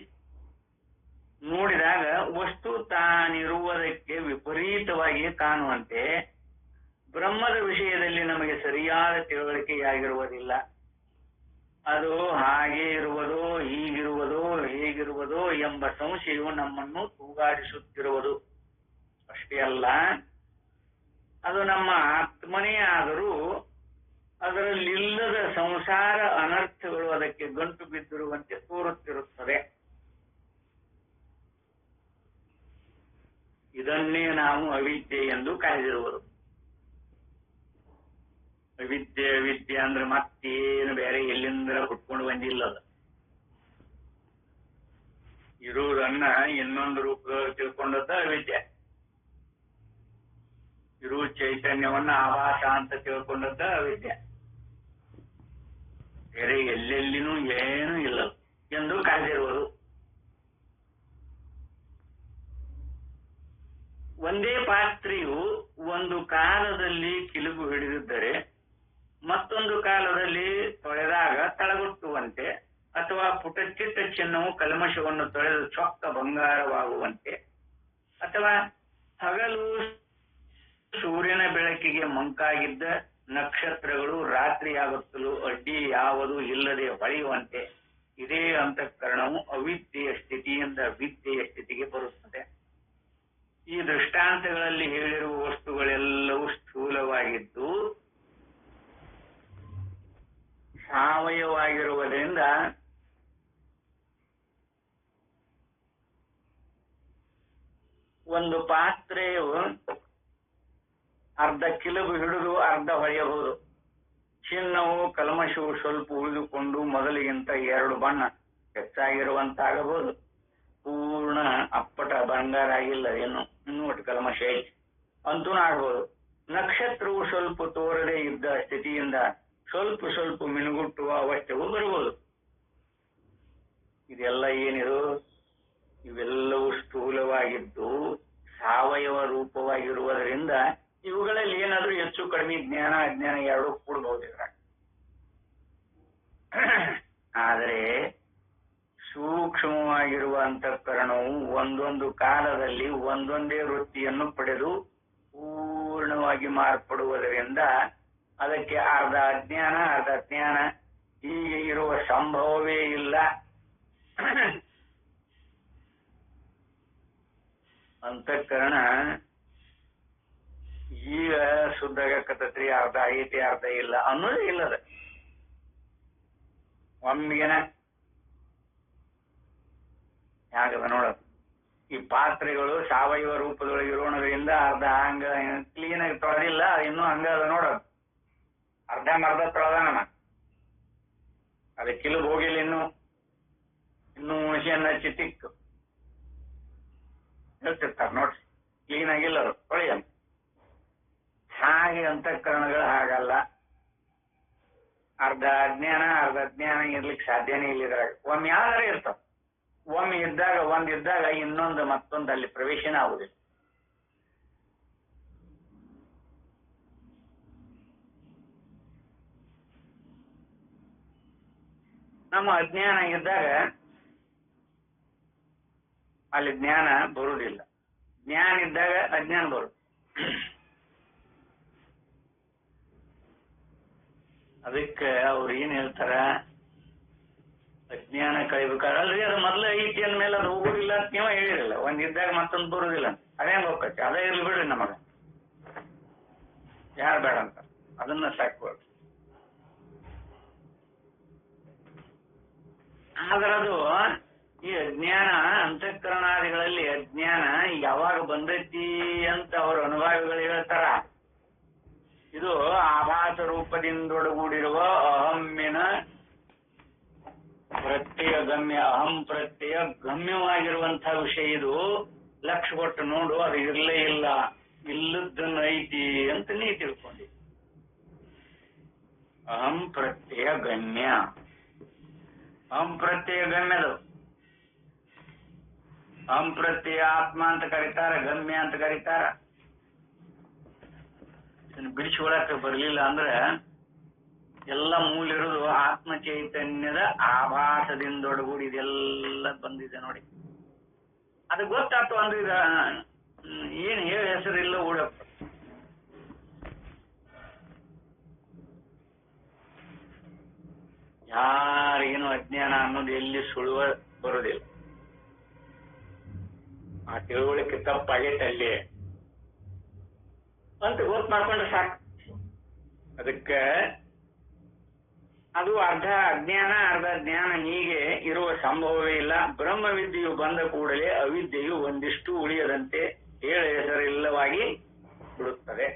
Speaker 1: ನೋಡಿದಾಗ ವಸ್ತು ತಾನಿರುವುದಕ್ಕೆ ವಿಪರೀತವಾಗಿ ಕಾಣುವಂತೆ ಬ್ರಹ್ಮದ ವಿಷಯದಲ್ಲಿ ನಮಗೆ ಸರಿಯಾದ ತಿಳುವಳಿಕೆಯಾಗಿರುವುದಿಲ್ಲ. ಅದು ಹಾಗೆ ಇರುವುದೋ, ಹೀಗಿರುವುದೋ, ಹೇಗಿರುವುದೋ ಎಂಬ ಸಂಶಯವು ನಮ್ಮನ್ನು ತೂಗಾಡಿಸುತ್ತಿರುವುದು. ಅಷ್ಟೇ ಅಲ್ಲ, ಅದು ನಮ್ಮ ಆತ್ಮನೇ ಆದರೂ ಅದರಲ್ಲಿಲ್ಲದ ಸಂಸಾರ ಅನರ್ಥಗಳು ಅದಕ್ಕೆ ಗಂಟು ಬಿದ್ದಿರುವಂತೆ ತೋರುತ್ತಿರುತ್ತದೆ. ಇದನ್ನೇ ನಾವು ಅವಿದ್ಯೆ ಎಂದು ಕರೆದಿರುವುದು. ಅವಿದ್ಯೆ ಅಂದ್ರೆ ಮತ್ತೇನು ಬೇರೆ ಎಲ್ಲಿಂದ ಹುಟ್ಕೊಂಡು ಬಂದಿಲ್ಲ. ಅದು ಇರುವುದನ್ನ ಇನ್ನೊಂದು ರೂಪದಲ್ಲಿ ತಿಳ್ಕೊಂಡದ್ದ ಅವಿದ್ಯೆ. ಇರುವ ಚೈತನ್ಯವನ್ನ ಆಭಾಸ ಅಂತ ತಿಳ್ಕೊಂಡದ್ದ ಅವಿದ್ಯೆ. ಬೇರೆ ಎಲ್ಲೆಲ್ಲಿನೂ ಏನೂ ಇಲ್ಲ ಎಂದು ಕರೆದಿರುವುದು. ಒಂದೇ ಪಾತ್ರೆಯು ಒಂದು ಕಾಲದಲ್ಲಿ ಕಿಲುಬು ಹಿಡಿದಿದ್ದರೆ ಮತ್ತೊಂದು ಕಾಲದಲ್ಲಿ ತೊಳೆದಾಗ ತಳಗುಟ್ಟುವಂತೆ, ಅಥವಾ ಪುಟಚಿಟ್ಟ ಚಿನ್ನವು ಕಲ್ಮಶವನ್ನು ತೊಳೆದು ಚೊಕ್ಕ ಬಂಗಾರವಾಗುವಂತೆ, ಅಥವಾ ಹಗಲು ಸೂರ್ಯನ ಬೆಳಕಿಗೆ ಮಂಕಾಗಿದ್ದ ನಕ್ಷತ್ರಗಳು ರಾತ್ರಿಯಾಗುತ್ತಲೂ ಅಡ್ಡಿ ಯಾವುದೂ ಇಲ್ಲದೆ ಹೊಳೆಯುವಂತೆ ಇದೇ ಅಂತಃಕರಣವು ಅವಿದ್ಯೆಯ ಸ್ಥಿತಿಯಿಂದ ವಿದ್ಯೆಯ ಸ್ಥಿತಿಗೆ ಬರುತ್ತದೆ. ಈ ದೃಷ್ಟಾಂತಗಳಲ್ಲಿ ಹೇಳಿರುವ ವಸ್ತುಗಳೆಲ್ಲವೂ ಸ್ಥೂಲವಾಗಿದ್ದು ಸಾವಯವಾಗಿರುವುದರಿಂದ ಒಂದು ಪಾತ್ರೆಯು ಅರ್ಧ ಕಿಲುಬು ಹಿಡಿದು ಅರ್ಧ ಹೊಳೆಯಬಹುದು. ಚಿನ್ನವು ಕಲ್ಮಶವು ಸ್ವಲ್ಪ ಉಳಿದುಕೊಂಡು ಮೊದಲಿಗಿಂತ 2 ಬಣ್ಣ ಹೆಚ್ಚಾಗಿರುವಂತಾಗಬಹುದು. ಪೂರ್ಣ ಅಪ್ಪಟ ಬಂಗಾರ ಆಗಿಲ್ಲ, ಇನ್ನೂ ಒಟ್ಟು ಕಲ್ಮಶ ಐತಿ ಅಂತೂ ಆಗ್ಬೋದು. ನಕ್ಷತ್ರವು ಸ್ವಲ್ಪ ತೋರದೆ ಇದ್ದ ಸ್ಥಿತಿಯಿಂದ ಸ್ವಲ್ಪ ಮಿನುಗುಟ್ಟುವ ಅವಶ್ಯವು ಬರಬಹುದು. ಇದೆಲ್ಲ ಏನಿದು? ಇವೆಲ್ಲವೂ ಸ್ಥೂಲವಾಗಿದ್ದು ಸಾವಯವ ರೂಪವಾಗಿರುವುದರಿಂದ ಇವುಗಳಲ್ಲಿ ಏನಾದ್ರೂ ಹೆಚ್ಚು ಕಡಿಮೆ ಜ್ಞಾನ ಅಜ್ಞಾನ ಎರಡೂ ಕೂಡಬಹುದಿಲ್ಲ. ಆದರೆ ಸೂಕ್ಷ್ಮವಾಗಿರುವ ಅಂತಃಕರಣವು ಒಂದೊಂದು ಕಾಲದಲ್ಲಿ ಒಂದೊಂದೇ ವೃತ್ತಿಯನ್ನು ಪಡೆದು ಪೂರ್ಣವಾಗಿ ಮಾರ್ಪಡುವುದರಿಂದ ಅದಕ್ಕೆ ಅರ್ಧ ಅಜ್ಞಾನ ಅರ್ಧ ಜ್ಞಾನ ಹೀಗೆ ಇರುವ ಸಂಭವವೇ ಇಲ್ಲ. ಅಂತಃಕರಣ ಈಗ ಶುದ್ಧಾಗಕತ್ರಿ, ಅರ್ಧ ಐತಿ ಅರ್ಧ ಇಲ್ಲ ಅನ್ನೋದೇ ಇಲ್ಲದ. ಒಮ್ಮೆಗೆನ ಯಾಕದ ನೋಡ, ಈ ಪಾತ್ರೆಗಳು ಸಾವಯವ ರೂಪದೊಳಗೆ ಇರೋಣದ್ರಿಂದ ಅರ್ಧ ಹಂಗ ಕ್ಲೀನ್ ಆಗಿ ತೊಳೆದಿಲ್ಲ, ಇನ್ನೂ ಹಂಗ ಅದ ನೋಡೋದು, ಅರ್ಧ ಮರ್ಧ ತೊಳೆದಾನ, ಅದಕ್ಕಿಲ್ಲ ಹೋಗಿಲ್ಲ, ಇನ್ನೂ ಹುಣಸೆಹಣ್ಣು ಹಚ್ಚಿ ತಿಕ್ಕು ಹೇಳ್ತಿರ್ತಾರ ನೋಡ್ರಿ, ಕ್ಲೀನ್ ಆಗಿಲ್ಲ ಅದು ತೊಳೆಯಲ್ಲ. ಹಾಗೆ ಅಂತಃಕರಣಗಳು ಹಾಗಲ್ಲ, ಅರ್ಧ ಅಜ್ಞಾನ ಅರ್ಧ ಜ್ಞಾನ ಇರ್ಲಿಕ್ಕೆ ಸಾಧ್ಯನೇ ಇಲ್ಲ ಇದ್ರಾಗ. ಒಮ್ಮೆ ಯಾವ್ದಾರ ಇರ್ತಾವ, ಒಮ್ಮೆ ಇದ್ದಾಗ ಒಂದಿದ್ದಾಗ ಇನ್ನೊಂದು ಮತ್ತೊಂದು ಅಲ್ಲಿ ಪ್ರವೇಶನ ಆಗುದಿಲ್ಲ. ನಮ್ಮ ಅಜ್ಞಾನ ಇದ್ದಾಗ ಅಲ್ಲಿ ಜ್ಞಾನ ಬರುವುದಿಲ್ಲ, ಜ್ಞಾನ ಇದ್ದಾಗ ಅಜ್ಞಾನ ಬರುದು. ಅದಕ್ಕೆ ಅವ್ರು ಏನ್ ಹೇಳ್ತಾರ, ಅಜ್ಞಾನ ಕಳಿಬೇಕಾದ್ರೆ ಅಲ್ರಿ ಅದು ಮೊದ್ಲು ಐತಿ ಅಂದ್ಮೇಲೆ ಅದು ಹೋಗುದಿಲ್ಲ ಅಂತ ನೀವ ಹೇಳಿರಲ್ಲ, ಒಂದಿದ್ದಾಗ ಮತ್ತೊಂದು ಬರುದಿಲ್ಲ, ಅದೇ ಹೋಗ್ತೈತಿ, ಅದೇ ಇರ್ಲಿ ಬಿಡ್ರಿ ನಮಗ, ಯಾರು ಬೇಡ ಅಂತ ಅದನ್ನ ಸಾಕ್ಬೇಡ್ರಿ. ಆದ್ರದು ಈ ಅಜ್ಞಾನ ಅಂತಃಕರಣಾದಿಗಳಲ್ಲಿ ಅಜ್ಞಾನ ಯಾವಾಗ ಬಂದೈತಿ ಅಂತ ಅವ್ರ ಅನುಭವಿಗಳು ಹೇಳ್ತಾರ. ಇದು ಆಭಾಸ ರೂಪದಿಂದೊಡಗೂಡಿರುವ ಅಹಮ್ಮಿನ ಪ್ರತ್ಯಯ ಗಮ್ಯ, ಅಹಂ ಪ್ರತ್ಯಯ ಗಮ್ಯವಾಗಿರುವಂತಹ ವಿಷಯ. ಇದು ಲಕ್ಷ ಕೊಟ್ಟು ನೋಡು, ಅದು ಇರ್ಲೇ ಇಲ್ಲ, ಇಲ್ಲದನ್ನ ಐತಿ ಅಂತ ನೀ ತಿಳ್ಕೊಂಡಿ. ಅಹಂ ಪ್ರತ್ಯಯ ಗಮ್ಯ, ಅಹಂ ಪ್ರತ್ಯಯ ಗಮ್ಯದು. ಅಹಂ ಪ್ರತ್ಯಯ ಆತ್ಮ ಅಂತ ಕರೀತಾರ, ಗಮ್ಯ ಅಂತ ಕರೀತಾರ. ಬಿಡಿಸಿಕೊಳಕ್ ಬರ್ಲಿಲ್ಲ ಅಂದ್ರೆ ಎಲ್ಲ ಮೂಲ ಇರೋದು ಆತ್ಮ ಚೈತನ್ಯದ ಆಭಾಸದಿಂದೊಡಗೂಡಿ ಇದೆಲ್ಲ ಬಂದಿದೆ ನೋಡಿ. ಅದು ಗೊತ್ತಾಯ್ತು ಅಂದ್ರೆ ಈಗ ಏನ್ ಹೇಳಿ ಹೆಸರಿಲ್ಲ ಊಡಪ್ಪ. ಯಾರಿಗೇನು ಅಜ್ಞಾನ ಅನ್ನೋದು ಎಲ್ಲಿ ಸುಳುವ ಬರೋದಿಲ್ಲ. ಆ ತಿಳುವಳಿಕೆ ತಪ್ಪಾಗೈತೆ ಅಲ್ಲಿ ಅಂತ ಗೊತ್ತು ಮಾಡ್ಕೊಂಡ್ರೆ ಸಾಕು. ಅದಕ್ಕೆ ಅದು ಅರ್ಧ ಅಜ್ಞಾನ ಅರ್ಧ ಜ್ಞಾನ ಹೀಗೆ ಇರುವ ಸಂಭವವೇ ಇಲ್ಲ. ಬ್ರಹ್ಮವಿದ್ಯೆಯು ಬಂದ ಕೂಡಲೇ ಅವಿದ್ಯೆಯು ಒಂದಿಷ್ಟು ಉಳಿಯದಂತೆ ಹೇಳ ಹೆಸರಿಲ್ಲವಾಗಿ ಬಿಡುತ್ತದೆ.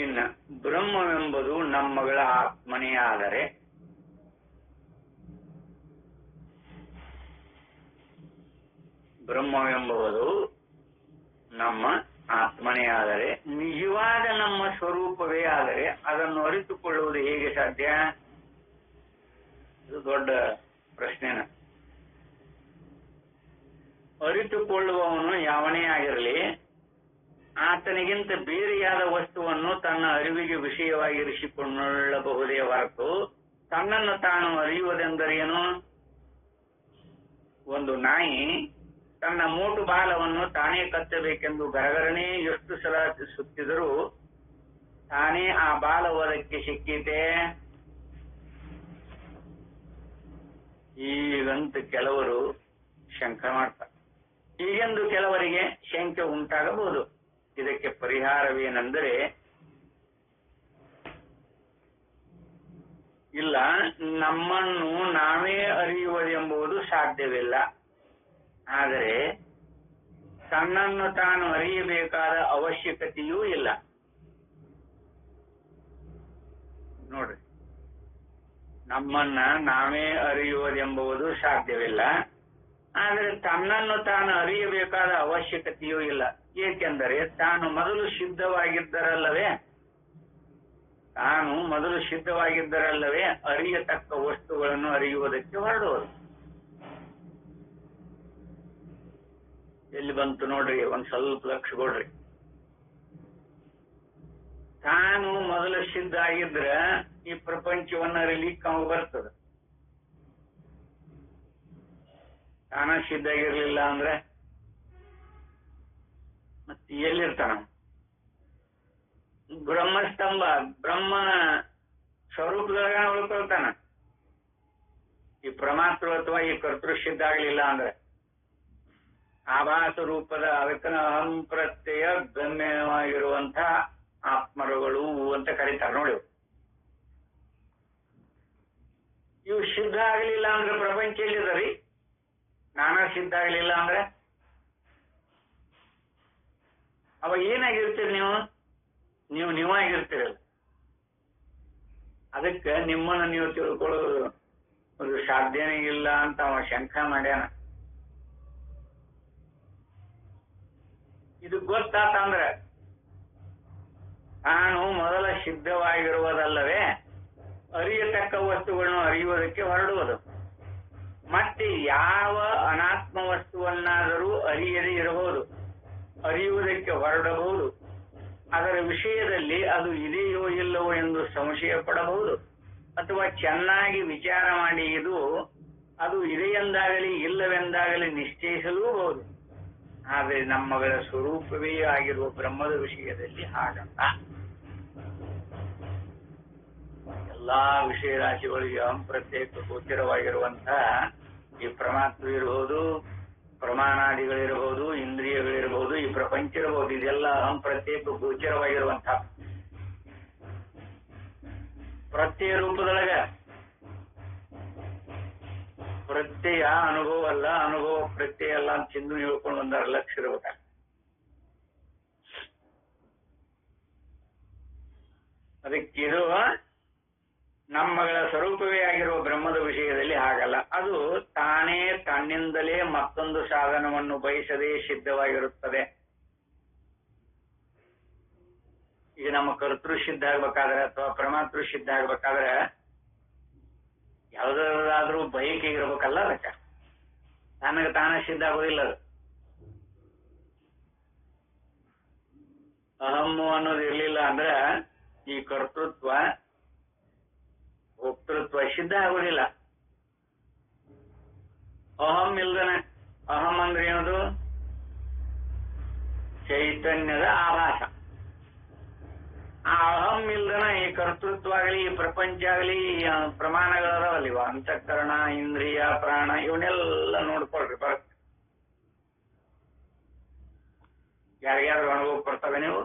Speaker 1: ಇನ್ನ ಬ್ರಹ್ಮವೆಂಬುದು ನಮ್ಮಗಳ ಆತ್ಮನೇ ಆದರೆ ಬ್ರಹ್ಮವೆಂಬುದು ನಮ್ಮ ಆತ್ಮನೇ ಆದರೆ ನಿಜವಾದ ನಮ್ಮ ಸ್ವರೂಪವೇ ಆದರೆ ಅದನ್ನು ಅರಿತುಕೊಳ್ಳುವುದು ಹೇಗೆ ಸಾಧ್ಯ? ಇದು ದೊಡ್ಡ ಪ್ರಶ್ನೆನ. ಅರಿತುಕೊಳ್ಳುವವನು ಯಾವನೇ ಆಗಿರಲಿ, ಆತನಿಗಿಂತ ಬೇರೆಯಾದ ವಸ್ತುವನ್ನು ತನ್ನ ಅರಿವಿಗೆ ವಿಷಯವಾಗಿರಿಸಿಕೊಳ್ಳಬಹುದೇ ಹೊರತು ತನ್ನನ್ನು ತಾನು ಅರಿಯುವುದೆಂದರೇನು? ಒಂದು ನಾಯಿ ತನ್ನ ಮೋಟು ಬಾಲವನ್ನು ತಾನೇ ಕಚ್ಚಬೇಕೆಂದು ಗರಗರನೇ ಎಷ್ಟು ಸಲ ಸುತ್ತಿದರೂ ತಾನೇ ಆ ಬಾಲವು ಅದಕ್ಕೆ ಸಿಕ್ಕೀತೆ? ಈಗಂತ ಕೆಲವರು ಶಂಕೆ ಮಾಡ್ತಾರೆ. ಹೀಗೆಂದು ಕೆಲವರಿಗೆ ಶಂಕೆ ಉಂಟಾಗಬಹುದು. ಇದಕ್ಕೆ ಪರಿಹಾರವೇನೆಂದರೆ, ಇಲ್ಲ, ನಮ್ಮನ್ನು ನಾವೇ ಅರಿಯುವುದೆಂಬುದು ಸಾಧ್ಯವಿಲ್ಲ. ಆದರೆ ತನ್ನನ್ನು ತಾನು ಅರಿಯಬೇಕಾದ ಅವಶ್ಯಕತೆಯೂ ಇಲ್ಲ. ನೋಡ್ರಿ, ನಮ್ಮನ್ನ ನಾವೇ ಅರಿಯುವುದೆಂಬುದು ಸಾಧ್ಯವಿಲ್ಲ, ಆದರೆ ತನ್ನನ್ನು ತಾನು ಅರಿಯಬೇಕಾದ ಅವಶ್ಯಕತೆಯೂ ಇಲ್ಲ. ಏಕೆಂದರೆ ತಾನು ಮೊದಲು ಸಿದ್ಧವಾಗಿದ್ದರಲ್ಲವೇ ಅರಿಯತಕ್ಕ ವಸ್ತುಗಳನ್ನು ಅರಿಯುವುದಕ್ಕೆ ಹೊರಡುವುದು. ಎಲ್ಲಿ ಬಂತು ನೋಡ್ರಿ, ಒಂದ್ ಸ್ವಲ್ಪ ಲಕ್ಷ ಕೊಡ್ರಿ. ತಾನು ಮೊದಲು ಸಿದ್ಧ ಆಗಿದ್ರ ಈ ಪ್ರಪಂಚವನ್ನ ಅರಿಲಿಕ್ಕೆ ಅವಾಗ ಬರ್ತದ. ತಾನ ಸಿದ್ಧ ಆಗಿರ್ಲಿಲ್ಲ ಅಂದ್ರೆ ಮತ್ತೆ ಎಲ್ಲಿರ್ತಾನ? ಬ್ರಹ್ಮಸ್ತಂಭ, ಬ್ರಹ್ಮ ಸ್ವರೂಪದೊಳಗ ಉಳ್ಕೊಳ್ತಾನ. ಈ ಪ್ರಮಾತೃ ಅಥವಾ ಈ ಕರ್ತೃಶುದ್ಧ ಆಗ್ಲಿಲ್ಲ ಅಂದ್ರೆ ಆಭಾಸ ರೂಪದ ಅದಕ್ಕನ ಅಹಂ ಪ್ರತ್ಯಯ ಗಮ್ಯವಾಗಿರುವಂತ ಆತ್ಮರುಗಳು ಅಂತ ಕರೀತಾರೆ ನೋಡಿ. ಇವು ಶುದ್ಧ ಆಗ್ಲಿಲ್ಲ ಅಂದ್ರೆ ಪ್ರಪಂಚ ಎಲ್ಲಿದರಿ? ನಾನಾ ಸಿದ್ಧ ಆಗ್ಲಿಲ್ಲ ಅಂದ್ರೆ ಅವ ಏನಾಗಿರ್ತೀರಿ? ನೀವು ನೀವಾಗಿರ್ತೀರಲ್ಲ. ಅದಕ್ಕೆ ನಿಮ್ಮನ್ನು ನೀವು ತಿಳ್ಕೊಳ್ಳೋದು ಒಂದು ಸಾಧ್ಯನೇ ಇಲ್ಲ ಅಂತ ಅವ ಶಂಕ ಮಾಡ್ಯಾನ. ಇದು ಗೊತ್ತಾತಂದ್ರೆ ನಾನು ಮೊದಲ ಸಿದ್ಧವಾಗಿರುವುದಲ್ಲವೇ ಅರಿಯತಕ್ಕ ವಸ್ತುಗಳನ್ನು ಅರಿಯುವುದಕ್ಕೆ ಹೊರಡುವುದು. ಮತ್ತೆ ಯಾವ ಅನಾತ್ಮ ವಸ್ತುವನ್ನಾದರೂ ಅರಿಯದೇ ಇರಬಹುದು, ಅರಿಯುವುದಕ್ಕೆ ಹೊರಡಬಹುದು. ಅದರ ವಿಷಯದಲ್ಲಿ ಅದು ಇದೆಯೋ ಇಲ್ಲವೋ ಎಂದು ಸಂಶಯ ಪಡಬಹುದು, ಅಥವಾ ಚೆನ್ನಾಗಿ ವಿಚಾರ ಮಾಡಿ ಅದು ಇದೆಯೆಂದಾಗಲಿ ಇಲ್ಲವೆಂದಾಗಲಿ ನಿಶ್ಚಯಿಸಲೂಬಹುದು. ಆದರೆ ನಮ್ಮಗಳ ಸ್ವರೂಪವೇ ಆಗಿರುವ ಬ್ರಹ್ಮದ ವಿಷಯದಲ್ಲಿ ಹಾಗಲ್ಲ. ಎಲ್ಲಾ ವಿಷಯ ರಾಶಿಗಳಿಗೆ ಅಹಂ ಪ್ರತ್ಯೇಕ ಗೋಚರವಾಗಿರುವಂತಹ ಈ ಪರಮಾತ್ಮ ಇರಬಹುದು, ಪ್ರಮಾಣಾದಿಗಳಿರಬಹುದು, ಇಂದ್ರಿಯಗಳಿರಬಹುದು, ಈ ಪ್ರಪಂಚ ಇರಬಹುದು. ಇದೆಲ್ಲ ಅಹಂ ಪ್ರತ್ಯೇಕ ಗೋಚರವಾಗಿರುವಂತಹ ಪ್ರತ್ಯಯ ರೂಪದೊಳಗ ಪ್ರತ್ಯಯ ಅನುಭವ ಅಲ್ಲ, ಅನುಭವ ಪ್ರತ್ಯಯ ಅಲ್ಲ ಅಂತ ಚಿಂದು ಹೇಳ್ಕೊಂಡು ಬಂದಾರ. ಲಕ್ಷ ಇರ್ಬೇಕ. ಅದಕ್ಕಿದು ನಮ್ಮಗಳ ಸ್ವರೂಪವೇ ಆಗಿರುವ ಬ್ರಹ್ಮದ ವಿಷಯದಲ್ಲಿ ಹಾಗಲ್ಲ. ಅದು ತಾನೇ ತನ್ನಿಂದಲೇ ಮತ್ತೊಂದು ಸಾಧನವನ್ನು ಬಯಸದೇ ಸಿದ್ಧವಾಗಿರುತ್ತದೆ. ಈಗ ನಮ್ಮ ಕರ್ತೃ ಸಿದ್ಧ ಆಗ್ಬೇಕಾದ್ರೆ ಅಥವಾ ಪರಮಾತ್ಮ ಸಿದ್ಧ ಆಗ್ಬೇಕಾದ್ರೆ ಯಾವ್ದಾದ್ರೂ ಬಯಕೆ ಇರ್ಬೇಕಲ್ಲ. ಅದಕ್ಕೆ ನನಗೆ ತಾನೇ ಸಿದ್ಧ ಆಗೋದಿಲ್ಲ. ಅದು ಅಹಮ್ಮು ಅನ್ನೋದು ಇರ್ಲಿಲ್ಲ ಅಂದ್ರೆ ಈ ಕರ್ತೃತ್ವ ಭೋಕ್ತೃತ್ವ ಸಿದ್ಧ ಆಗೋದಿಲ್ಲ. ಅಹಂ ಇಲ್ದನೆ, ಅಹಂ ಅಂದ್ರೆ ಏನದು? ಚೈತನ್ಯದ ಆಭಾಸ. ಆ ಅಹಂ ಇಲ್ದನ ಈ ಕರ್ತೃತ್ವ ಆಗಲಿ, ಈ ಪ್ರಪಂಚ ಆಗಲಿ, ಪ್ರಮಾಣಗಳದಾವಲ್ಲ, ಅಂತಃಕರಣ, ಇಂದ್ರಿಯ, ಪ್ರಾಣ, ಇವನ್ನೆಲ್ಲ ನೋಡ್ಕೊಳ್ರಿ. ಬರುತ್ತೆ ಯಾರ್ಯಾರು ಅನುಭವ ಕೊಡ್ತವೆ ನೀವು?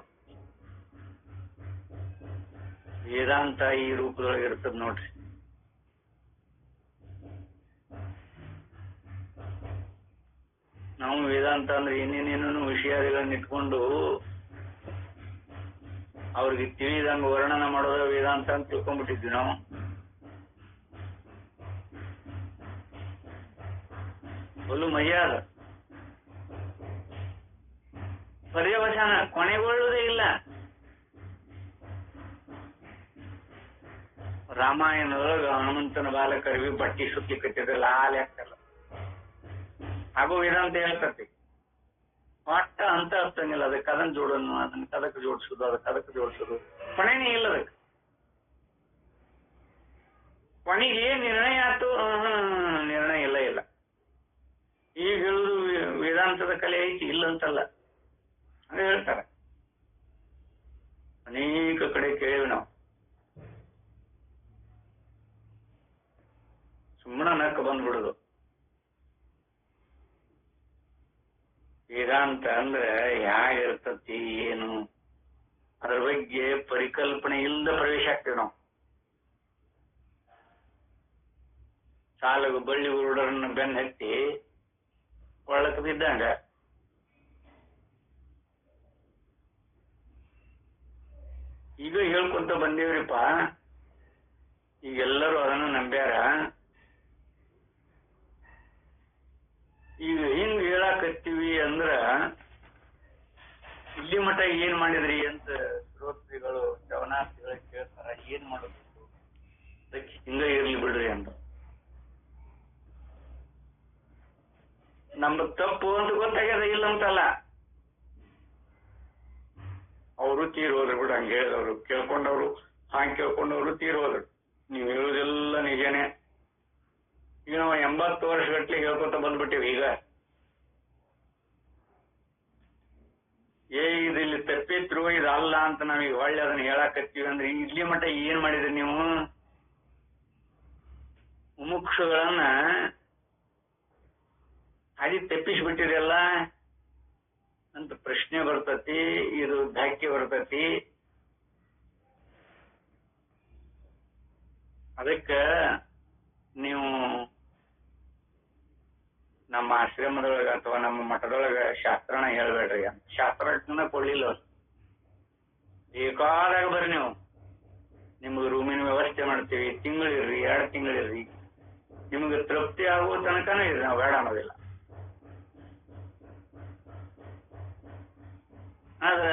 Speaker 1: ವೇದಾಂತ ಈ ರೂಪದೊಳಗೆ ಇರ್ತದ ನೋಡ್ರಿ. ನಾವು ವೇದಾಂತ ಅಂದ್ರೆ ಏನೇನೇನು ವಿಷಯಗಳನ್ನ ಇಟ್ಕೊಂಡು ಅವ್ರಿಗೆ ತಿಳಿದಂಗ ವರ್ಣನ ಮಾಡೋದ ವೇದಾಂತ ಅಂತ ತಿಳ್ಕೊಂಡ್ಬಿಟ್ಟಿದ್ವಿ ನಾವು. ಬಲು ಮರ್ಯಾದ ಪರ್ಯವಸಾನ ಕೊನೆಗೊಳ್ಳುವುದೇ ಇಲ್ಲ. ರಾಮಾಯಣದೊಳಗ ಹನುಮಂತನ ಬಾಲಕರಿಗೆ ಬಟ್ಟಿ ಸುತ್ತಿ ಕಟ್ಟಿದ್ರಲ್ಲ, ಆ ಲೆಕ್ಕಲ್ಲ. ಹಾಗೂ ವೇದಾಂತ ಹೇಳ್ತತಿ ಒಟ್ಟ ಅಂತ ಅರ್ಥಂಗಿಲ್ಲ. ಅದಕ್ಕೆ ಅದನ್ನ ಜೋಡೋನು, ಅದನ್ನ ಕದಕ್ಕೆ ಜೋಡಿಸೋದು, ಅದಕ್ಕೆ ಅದಕ್ಕೆ ಜೋಡಿಸೋದು, ಕೊನೆನೇ ಇಲ್ಲ. ಅದಕ್ಕೆ ಕೊನೆಗೆ ನಿರ್ಣಯ ಆಯ್ತು, ನಿರ್ಣಯ ಇಲ್ಲ. ಈಗ ಹೇಳುದು ವೇದಾಂತದ ಕಲೆ ಐತಿ ಇಲ್ಲಂತಲ್ಲ, ಅಂತ ಹೇಳ್ತಾರೆ. ಅನೇಕ ಕಡೆ ಕೇಳಿವಿ ನಾವು. ಸುಮ್ಮನೆ ನಕ್ಕ ಬಂದ್ಬಿಡುದು. ವೇದಾಂತ ಅಂದ್ರೆ ಹೇಗಿರ್ತತಿ, ಏನು ಅದ್ರ ಬಗ್ಗೆ ಪರಿಕಲ್ಪನೆ ಇಲ್ಲದ ಪ್ರವೇಶ ಆಗ್ತೇವೆ ನಾವು. ಸಾಲಗು ಬಳ್ಳಿ ಉರುಡರನ್ನ ಬೆನ್ನ ಹತ್ತಿ ಒಳಕ್ ಬಿದ್ದಂಗ. ಈಗ ಹೇಳ್ಕೊಂತ ಬಂದೇವ್ರಿಪ್ಪ, ಈಗೆಲ್ಲರೂ ಅದನ್ನ ನಂಬ್ಯಾರ. ಈಗ ಹಿಂಗ್ ಹೇಳಾಕತ್ತೀವಿ ಅಂದ್ರ ಇಲ್ಲಿ ಮಠ ಏನ್ ಮಾಡಿದ್ರಿ ಅಂತ ಶ್ರೋತ್ರಿಗಳು, ಶ್ರವಣಾರ್ಥಿಗಳು ಕೇಳ್ತಾರ. ಏನ್ ಮಾಡಬೇಕು, ಅದಕ್ಕೆ ಹಿಂಗ ಇರ್ಲಿ ಬಿಡ್ರಿ ಅಂತ. ನಮ್ದು ತಪ್ಪು ಅಂತ ಗೊತ್ತಾಗ್ಯದ, ಇಲ್ಲ ಅಂತಲ್ಲ. ಅವರು ತೀರೋದ್ರು ಬಿಡು, ಹಂಗ ಹೇಳಿದವರು ಕೇಳ್ಕೊಂಡವ್ರು, ಹಾಂಗ್ ಕೇಳ್ಕೊಂಡವ್ರು ತೀರೋದ್ರು. ನೀವ್ ಹೇಳುದೆಲ್ಲ ನಿಜನೇ. ಈಗ ನಾವು 80 ವರ್ಷ ಗಟ್ಲೆ ಹೇಳ್ಕೊತ ಬಂದ್ಬಿಟ್ಟಿವಿ. ಈಗ ಇದು ಇಲ್ಲಿ ತಪ್ಪಿದ್ರು, ಇದಲ್ಲ ಅಂತ ನಾವೀಗ ಒಳ್ಳೆ ಅದನ್ನ ಹೇಳಾಕತ್ತೀವಿ ಅಂದ್ರೆ ಇಲ್ಲಿ ಮಟ್ಟ ಏನ್ ಮಾಡಿದ್ರಿ ನೀವು? ಮುಮುಕ್ಷುಗಳನ್ನ ಹಾಗೆ ತೆಪ್ಪಿಸ್ಬಿಟ್ಟಿರಲ್ಲ ಅಂತ ಪ್ರಶ್ನೆ ಬರ್ತತಿ, ಇದು ಧಾಕ್ಯ ಬರ್ತತಿ. ಅದಕ್ಕ ನೀವು ನಮ್ಮ ಆಶ್ರಮದೊಳಗ ಅಥವಾ ನಮ್ಮ ಮಠದೊಳಗ ಶಾಸ್ತ್ರನ ಹೇಳ್ಬೇಡ್ರಿ. ಶಾಸ್ತ್ರಜ್ಞನ ಕೊಡ್ಲಿಲ್ಲ, ಬೇಕಾದಾಗ ಬರ್ರಿ, ನೀವು ನಿಮ್ಗೆ ರೂಮಿನ ವ್ಯವಸ್ಥೆ ಮಾಡ್ತೀವಿ, ತಿಂಗಳಿರ್ರಿ, 2 ತಿಂಗಳಿರ್ರಿ, ನಿಮ್ಗೆ ತೃಪ್ತಿ ಆಗುವ ತನಕನೂ ಇರ್ರಿ, ನಾವು ಬೇಡ ಅನ್ನೋದಿಲ್ಲ. ಆದ್ರ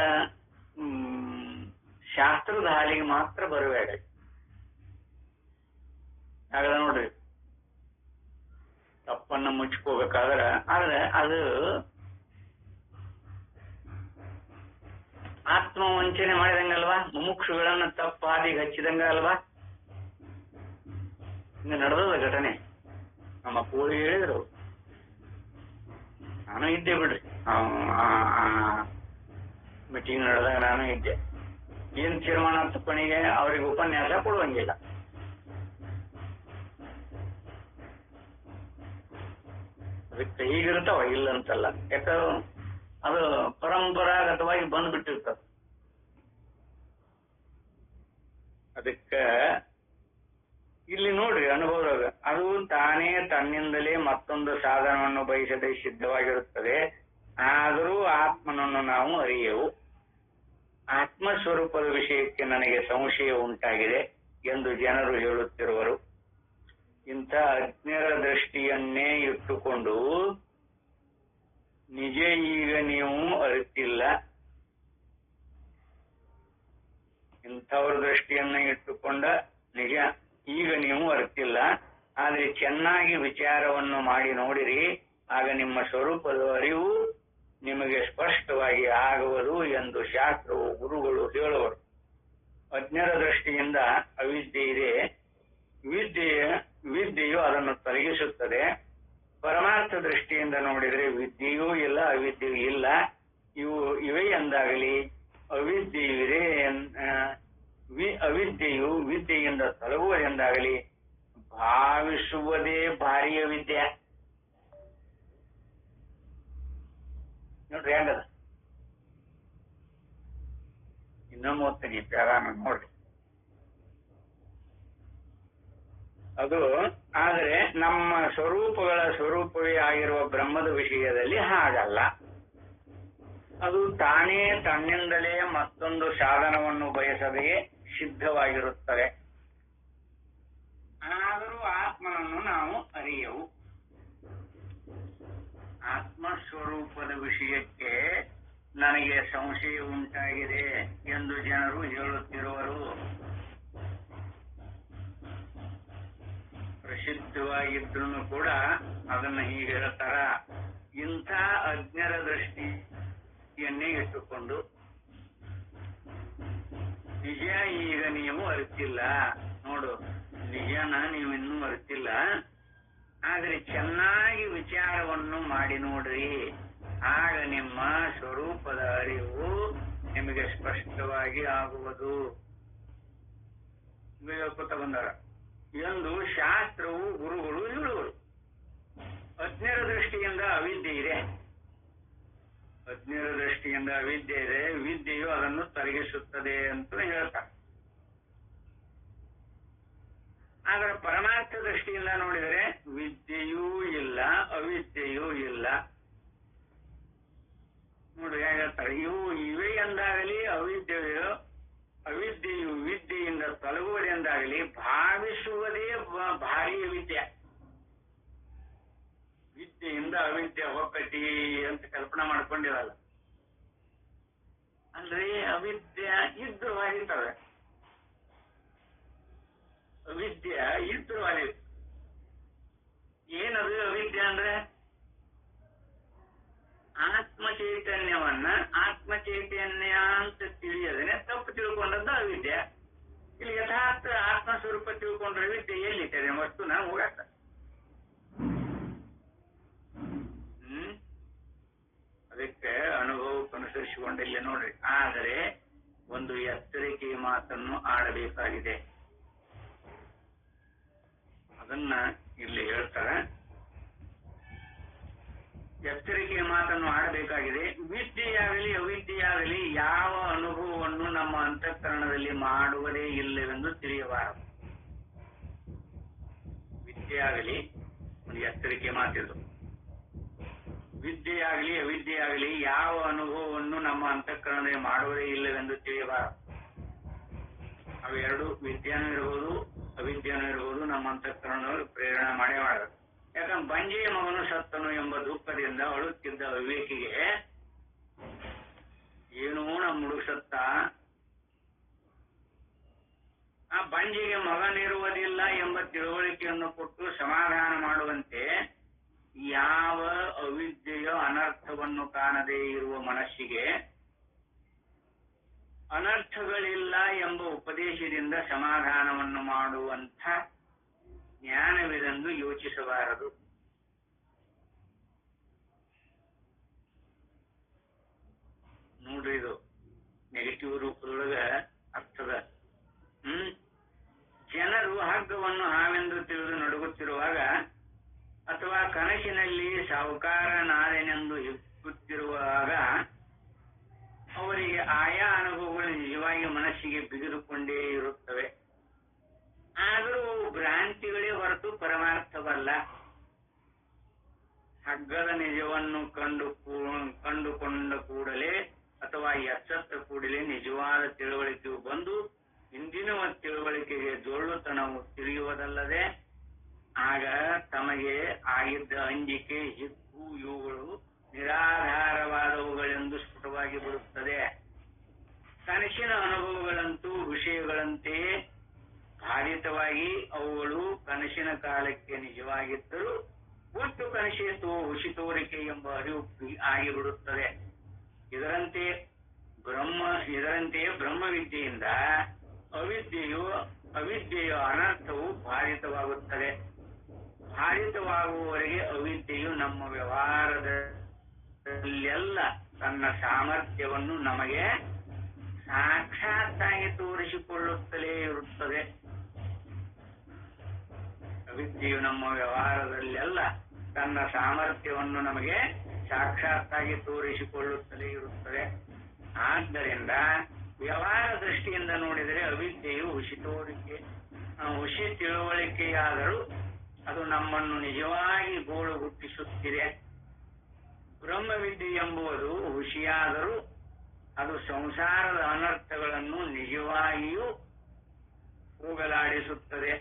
Speaker 1: ಶಾಸ್ತ್ರದ ಹಾಲಿಗೆ ಮಾತ್ರ ಬರಬೇಡ. ಹಾಗಾದ್ರೆ ನೋಡ್ರಿ, ತಪ್ಪನ್ನ ಮುಚ್ಕೋಬೇಕಾದ್ರೆ ಆದ್ರೆ ಅದು ಆತ್ಮವಂಚನೆ ಮಾಡಿದಂಗಲ್ವಾ, ಮುಮುಕ್ಷುಗಳನ್ನ ತಪ್ಪ ಹಾದಿಗೆ ಹಚ್ಚಿದಂಗ ಅಲ್ವಾ. ಹಿಂಗ ನಡೆದದ ಘಟನೆ. ನಮ್ಮ ಪೂಳಿ ಹೇಳಿದ್ರು, ನಾನು ಇದ್ದೆ ಬಿಡ್ರಿ, ಮೀಟಿಂಗ್ ನಡೆದಾಗ ನಾನು ಇದ್ದೆ. ಏನ್ ತೀರ್ಮಾನ ತಪ್ಪಣಿಗೆ ಅವ್ರಿಗೆ ಉಪನ್ಯಾಸ ಕೊಡುವಂಗಿಲ್ಲ. ಅದಕ್ಕೆ ಹೀಗಿರ್ತಾವ, ಇಲ್ಲ ಅಂತಲ್ಲ. ಯಾಕಂದ್ರೆ ಅದು ಪರಂಪರಾಗತವಾಗಿ ಬಂದ್ಬಿಟ್ಟಿರ್ತದ. ಅದಕ್ಕ ಇಲ್ಲಿ ನೋಡ್ರಿ ಅನುಭವದಾಗ ಅದು ತಾನೇ ತನ್ನಿಂದಲೇ ಮತ್ತೊಂದು ಸಾಧನವನ್ನು ಬಯಸದೆ ಸಿದ್ಧವಾಗಿರುತ್ತದೆ. ಆದರೂ ಆತ್ಮನನ್ನು ನಾವು ಅರಿಯೆವು. ಆತ್ಮಸ್ವರೂಪದ ವಿಷಯಕ್ಕೆ ನನಗೆ ಸಂಶಯ ಉಂಟಾಗಿದೆ ಎಂದು ಜನರು ಹೇಳುತ್ತಿರುವರು. ಇಂಥ ಅಜ್ಞರ ದೃಷ್ಟಿಯನ್ನೇ ಇಟ್ಟುಕೊಂಡು ನಿಜ ಈಗ ನೀವು ಅರಿತಿಲ್ಲ. ಇಂಥವ್ರ ದೃಷ್ಟಿಯನ್ನ ಇಟ್ಟುಕೊಂಡ ನಿಜ ಈಗ ನೀವು ಅರಿತಿಲ್ಲ. ಆದ್ರೆ ಚೆನ್ನಾಗಿ ವಿಚಾರವನ್ನು ಮಾಡಿ ನೋಡಿರಿ, ಆಗ ನಿಮ್ಮ ಸ್ವರೂಪದ ಅರಿವು ನಿಮಗೆ ಸ್ಪಷ್ಟವಾಗಿ ಆಗುವುದು ಎಂದು ಶಾಸ್ತ್ರವು ಗುರುಗಳು ಹೇಳುವರು. ಅಜ್ಞರ ದೃಷ್ಟಿಯಿಂದ ಅವಿದ್ಯೆ ಇದೆ, ವಿದ್ಯೆಯು ಅದನ್ನು ತೊಲಗಿಸುತ್ತದೆ. ಪರಮಾರ್ಥ ದೃಷ್ಟಿಯಿಂದ ನೋಡಿದರೆ ವಿದ್ಯೆಯೂ ಇಲ್ಲ, ಅವಿದ್ಯೆಯೂ ಇಲ್ಲ. ಇವೆ ಎಂದಾಗಲಿ ಅವಿದ್ಯೆಯು ಇದೆ, ಅವಿದ್ಯೆಯು ವಿದ್ಯೆಯಿಂದ ತೊಲಗುವುದೆಂದಾಗಲಿ ಭಾವಿಸುವುದೇ ಭಾರಿಯ ವಿದ್ಯೆ. ನೋಡ್ರಿ ಹೆಂಗದ. ಇನ್ನೊಮ್ಮೆ ಓದ್ತೀನಿ ಪ್ಯಾರಾನ ನೋಡ್ರಿ. ಅದು ಆದರೆ ನಮ್ಮ ಸ್ವರೂಪಗಳ ಸ್ವರೂಪವೇ ಆಗಿರುವ ಬ್ರಹ್ಮದ ವಿಷಯದಲ್ಲಿ ಹಾಗಲ್ಲ. ಅದು ತಾನೇ ತನ್ನಿಂದಲೇ ಮತ್ತೊಂದು ಸಾಧನವನ್ನು ಬಯಸದೆಯೇ ಸಿದ್ಧವಾಗಿರುತ್ತದೆ. ಆದರೂ ಆತ್ಮನನ್ನು ನಾವು ಅರಿಯೆವು. ಆತ್ಮಸ್ವರೂಪದ ವಿಷಯಕ್ಕೆ ನನಗೆ ಸಂಶಯ ಉಂಟಾಗಿದೆ ಎಂದು ಜನರು ಹೇಳುತ್ತಿರುವರು. ಪ್ರಸಿದ್ಧವಾಗಿದ್ರೂ ಕೂಡ ಅದನ್ನ ಹೀಗೆ ಹೇಳ್ತಾರ. ಇಂಥ ಅಜ್ಞರ ದೃಷ್ಟಿಯನ್ನೇ ಇಟ್ಟುಕೊಂಡು ನಿಜ ಈಗ ನೀವು ಅರಿತಿಲ್ಲ. ನೋಡು, ನಿಜನ ನೀವು ಇನ್ನೂ ಅರಿತಿಲ್ಲ. ಆದ್ರೆ ಚೆನ್ನಾಗಿ ವಿಚಾರವನ್ನು ಮಾಡಿ ನೋಡ್ರಿ, ಆಗ ನಿಮ್ಮ ಸ್ವರೂಪದ ಅರಿವು ನಿಮಗೆ ಸ್ಪಷ್ಟವಾಗಿ ಆಗುವುದು ಹೇಳ್ಕೊತ ಬಂದಾರ ಎಂದು ಶಾಸ್ತ್ರವು ಗುರುಗಳು ಹೇಳುವರು. ಅಜ್ಞರ ದೃಷ್ಟಿಯಿಂದ ಅವಿದ್ಯೆ ಇದೆ, ಅಜ್ಞರ ದೃಷ್ಟಿಯಿಂದ ಅವಿದ್ಯೆ ಇದೆ, ವಿದ್ಯೆಯು ಅದನ್ನು ತೊಲಗಿಸುತ್ತದೆ ಅಂತ ಹೇಳ್ತಾರೆ. ಆದ್ರೆ ಪರಮಾರ್ಥ ದೃಷ್ಟಿಯಿಂದ ನೋಡಿದರೆ ವಿದ್ಯೆಯೂ ಇಲ್ಲ, ಅವಿದ್ಯೆಯೂ ಇಲ್ಲ. ನೋಡಿ ಹೇಗೆ ಹೇಳ್ತಾರೆ, ಇವೆ ಎಂದಾಗಲಿ ಅವಿದ್ಯೆಯು ವಿದ್ಯೆಯಿಂದ ತೊಲಗುವುದೆಂದಾಗಲಿ ಭಾವಿಸುವುದೇ ಭಾರಿಯ ವಿದ್ಯೆ. ವಿದ್ಯೆಯಿಂದ ಅವಿದ್ಯೆ ಹೋಗತಿ ಅಂತ ಕಲ್ಪನಾ ಮಾಡ್ಕೊಂಡಿರಲ್ಲ. ಅಂದ್ರೆ ಅವಿದ್ಯೆ ಇದ್ರು ಆಗಿರ್ತವೆ, ಅವಿದ್ಯೆ ಇದ್ರು ಅಲ್ಲಿ. ಏನದು ಅವಿದ್ಯೆ ಅಂದ್ರೆ ಆತ್ಮ ಚೈತನ್ಯವನ್ನ ಆತ್ಮ ಚೈತನ್ಯ ಅಂತ ತಿಳಿಯದೇನೆ ತಪ್ಪು ತಿಳ್ಕೊಂಡದ್ದು ಅವಿದ್ಯೆ. ಇಲ್ಲಿ ಯಥಾರ್ಥ ಆತ್ಮ ಸ್ವರೂಪ ತಿಳ್ಕೊಂಡ್ರೆ ವಿದ್ಯೆ ಎಲ್ಲಿರ್ತದೆ ವಸ್ತುನ ಹೋಗತ್ತ. ಅದಕ್ಕೆ ಅನುಭವಕ್ಕನುಸರಿಸಿಕೊಂಡಿಲ್ಲ ನೋಡ್ರಿ. ಆದರೆ ಒಂದು ಎಚ್ಚರಿಕೆ ಮಾತನ್ನು ಆಡಬೇಕಾಗಿದೆ. ಅದನ್ನ ಇಲ್ಲಿ ಹೇಳ್ತಾರೆ. ಎಚ್ಚರಿಕೆಯ ಮಾತನ್ನು ಆಡಬೇಕಾಗಿದೆ. ವಿದ್ಯೆಯಾಗಲಿ ಅವಿದ್ಯೆಯಾಗಲಿ ಯಾವ ಅನುಭವವನ್ನು ನಮ್ಮ ಅಂತಃಕರಣದಲ್ಲಿ ಮಾಡುವುದೇ ಇಲ್ಲವೆಂದು ತಿಳಿಯಬಾರದು. ವಿದ್ಯೆಯಾಗಲಿ, ಒಂದು ಎಚ್ಚರಿಕೆಯ ಮಾತಿದು, ವಿದ್ಯೆಯಾಗಲಿ ಅವಿದ್ಯೆಯಾಗಲಿ ಯಾವ ಅನುಭವವನ್ನು ನಮ್ಮ ಅಂತಃಕರಣದಲ್ಲಿ ಮಾಡುವುದೇ ಇಲ್ಲವೆಂದು ತಿಳಿಯಬಾರದು. ಅವೆರಡು, ವಿದ್ಯಾನೂ ಇರಬಹುದು ಅವಿದ್ಯಾನೂ ಇರಬಹುದು, ನಮ್ಮ ಅಂತಃಕರಣದಲ್ಲಿ ಪ್ರೇರಣೆ ಮಾಡೇ ಮಾಡಬೇಕು. ಯಾಕಂದ್ರೆ ಬಂಜೆಯ ಮಗನು ಸತ್ತನು ಎಂಬ ದುಃಖದಿಂದ ಅಳುತ್ತಿದ್ದ ವಿವೇಕಿಗೆ ಏನೋ ನಮ್ಮ ಹುಡುಗ ಸತ್ತ, ಆ ಬಂಜೆಗೆ ಮಗನಿರುವುದಿಲ್ಲ ಎಂಬ ತಿಳುವಳಿಕೆಯನ್ನು ಕೊಟ್ಟು ಸಮಾಧಾನ ಮಾಡುವಂತೆ ಯಾವ ಅವಿದ್ಯೆಯ ಅನರ್ಥವನ್ನು ಕಾಣದೇ ಇರುವ ಮನಸ್ಸಿಗೆ ಅನರ್ಥಗಳಿಲ್ಲ ಎಂಬ ಉಪದೇಶದಿಂದ ಸಮಾಧಾನವನ್ನು ಮಾಡುವಂಥ ಜ್ಞಾನವಿದೆಂದು ಯೋಚಿಸಬಾರದು. ನೋಡ್ರಿ, ಇದು ನೆಗೆಟಿವ್ ರೂಪದೊಳಗ ಅರ್ಥದ. ಜನರು ಹಗ್ಗವನ್ನು ಹಾವೆಂದು ತಿಳಿದು ನಡುಗುತ್ತಿರುವಾಗ ಅಥವಾ ಕನಸಿನಲ್ಲಿ ಸಾಹುಕಾರನಾದೆನೆಂದು ಹಿಗ್ಗುತ್ತಿರುವಾಗ ಅವರಿಗೆ ಆಯಾ ಅನುಭವಗಳು ನಿಜವಾಗಿ ಮನಸ್ಸಿಗೆ ಬಿಗಿದುಕೊಂಡೇ ಇರುತ್ತವೆ. ಆದರೂ ಅವು ಭ್ರಾಂತಿಗಳೇ ಹೊರತು ಪರಮಾರ್ಥವಲ್ಲ. ಹಗ್ಗದ ನಿಜವನ್ನು ಕಂಡುಕೊಂಡ ಕೂಡಲೇ ಅಥವಾ ಎಚ್ಚೆತ್ತ ಕೂಡಲೇ ನಿಜವಾದ ತಿಳುವಳಿಕೆಯು ಬಂದು ಹಿಂದಿನ ತಿಳುವಳಿಕೆಗೆ ಜೋಳುತನವು ತಿಳಿಯುವುದಲ್ಲದೆ ಆಗ ತಮಗೆ ಆಗಿದ್ದ ಅಂಜಿಕೆ, ಹಿಗ್ಗು ಇವುಗಳು ನಿರಾಧಾರವಾದವುಗಳೆಂದು ಸ್ಫುಟವಾಗಿ ಬರುತ್ತದೆ. ಕನಸಿನ ಅನುಭವಗಳಂತೂ ವಿಷಯಗಳಂತೆಯೇ ಬಾಧಿತವಾಗಿ ಅವುಗಳು ಕನಸಿನ ಕಾಲಕ್ಕೆ ನಿಜವಾಗಿದ್ದರೂ ಒಟ್ಟು ಕನಸೇತು ಹುಸಿ ತೋರಿಕೆ ಎಂಬ ಅರಿವು ಆಗಿಬಿಡುತ್ತದೆ. ಇದರಂತೆಯೇ ಬ್ರಹ್ಮವಿದ್ಯೆಯಿಂದ ಅವಿದ್ಯೆಯ ಅನರ್ಥವು ಬಾಧಿತವಾಗುತ್ತದೆ. ಬಾಧಿತವಾಗುವವರೆಗೆ ಅವಿದ್ಯೆಯು ನಮ್ಮ ವ್ಯವಹಾರದಲ್ಲೆಲ್ಲ ತನ್ನ ಸಾಮರ್ಥ್ಯವನ್ನು ನಮಗೆ ಸಾಕ್ಷಾತ್ತಾಗಿ ತೋರಿಸಿಕೊಳ್ಳುತ್ತಲೇ ಇರುತ್ತದೆ. ಅವಿದ್ಯೆಯು ನಮ್ಮ ವ್ಯವಹಾರದಲ್ಲೆಲ್ಲ ತನ್ನ ಸಾಮರ್ಥ್ಯವನ್ನು ನಮಗೆ ಸಾಕ್ಷಾತ್ತಾಗಿ ತೋರಿಸಿಕೊಳ್ಳುತ್ತಲೇ ಇರುತ್ತದೆ. ಆದ್ದರಿಂದ ವ್ಯವಹಾರ ದೃಷ್ಟಿಯಿಂದ ನೋಡಿದರೆ ಅವಿದ್ಯೆಯು ಹುಸಿ ತಿಳುವಳಿಕೆಯಾದರೂ ಅದು ನಮ್ಮನ್ನು ನಿಜವಾಗಿ ಗೋಳು ಹುಟ್ಟಿಸುತ್ತಿದೆ. ಬ್ರಹ್ಮವಿದ್ಯೆ ಎಂಬುದು ಹುಸಿಯಾದರೂ ಅದು ಸಂಸಾರದ ಅನರ್ಥಗಳನ್ನು ನಿಜವಾಗಿಯೂ ಹೋಗಲಾಡಿಸುತ್ತದೆ.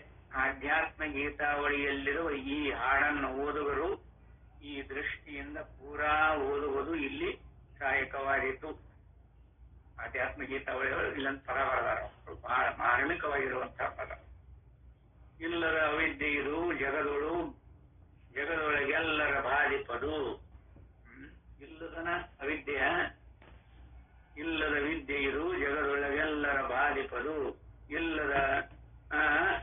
Speaker 1: ಆಧ್ಯಾತ್ಮ ಗೀತಾವಳಿಯಲ್ಲಿರುವ ಈ ಹಾಡನ್ನು ಓದುಗರು ಈ ದೃಷ್ಟಿಯಿಂದ ಪೂರಾ ಓದುವುದು ಇಲ್ಲಿ ಸಹಾಯಕವಾಯಿತು. ಆಧ್ಯಾತ್ಮ ಗೀತಾವಳಿಗಳು ಇಲ್ಲೊಂದು ಪದ ಬರೆದಾರ, ಬಹಳ ಮಾರ್ಮಿಕವಾಗಿರುವಂತಹ ಪದ. ಇಲ್ಲದ ಅವಿದ್ಯೆ ಇದು ಜಗದೊಳಗೆಲ್ಲರ ಬಾಧಿಪದು. ಇಲ್ಲದ ವಿದ್ಯೆ ಇದು ಜಗದೊಳಗೆಲ್ಲರ ಬಾಧಿಪದು. ಇಲ್ಲದ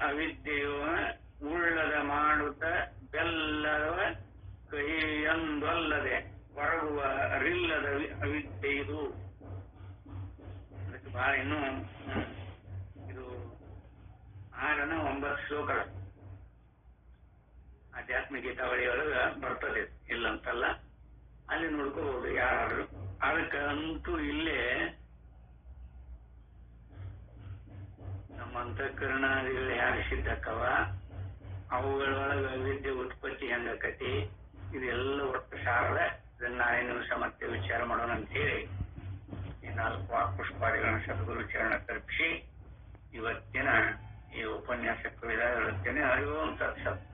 Speaker 1: ಅವಿದ್ಯೆಯು ಉಳ್ಳದ ಮಾಡುತ್ತ ಬೆಲ್ಲದ ಕಹಿಯೊಂದಲ್ಲದೆ ಹೊರಗುವ ಅರಿಲ್ಲದ ಅವಿದ್ಯೆ ಇದು. ಅದಕ್ಕೆ ಬಹಳ ಇನ್ನು ಇದು 6-9 ಶ್ಲೋಕಗಳು ಆಧ್ಯಾತ್ಮ ಗೀತಾವಳಿಯೊಳಗ ಬರ್ತದೆ, ಇಲ್ಲಂತಲ್ಲ. ಅಲ್ಲಿ ನೋಡ್ಕೋಬಹುದು ಯಾರಾದ್ರೂ. ಅದಕ್ಕಂತೂ ಇಲ್ಲೇ ನಮ್ಮ ಅಂತಃಕರಣಗಳು ಹ್ಯಾಗ ಸಿದ್ಧಕ್ಕವ, ಅವುಗಳೊಳಗ ವಿದ್ಯೆ ಉತ್ಪತ್ತಿ ಹೆಂಗಕತಿ, ಇದೆಲ್ಲ ಒಟ್ಟು ಸಾರದ. ಇದನ್ನ ನಾಳೆ ನಿಮಿಷ ಮತ್ತೆ ವಿಚಾರ ಮಾಡೋಣ ಅಂತ ಹೇಳಿ ಈ 4 ವಾಕ್ಪುಷ್ಪಾದಿಗಳನ್ನು ಸದ್ಗುರು ಚರಣ ತರ್ಪಿಸಿ ಇವತ್ತಿನ ಈ ಉಪನ್ಯಾಸಕ್ಕೆ ವಿದಾಯ ಹೇಳುತ್ತೇನೆ. ಹರಿ ಓಂ ತತ್ಸತ್.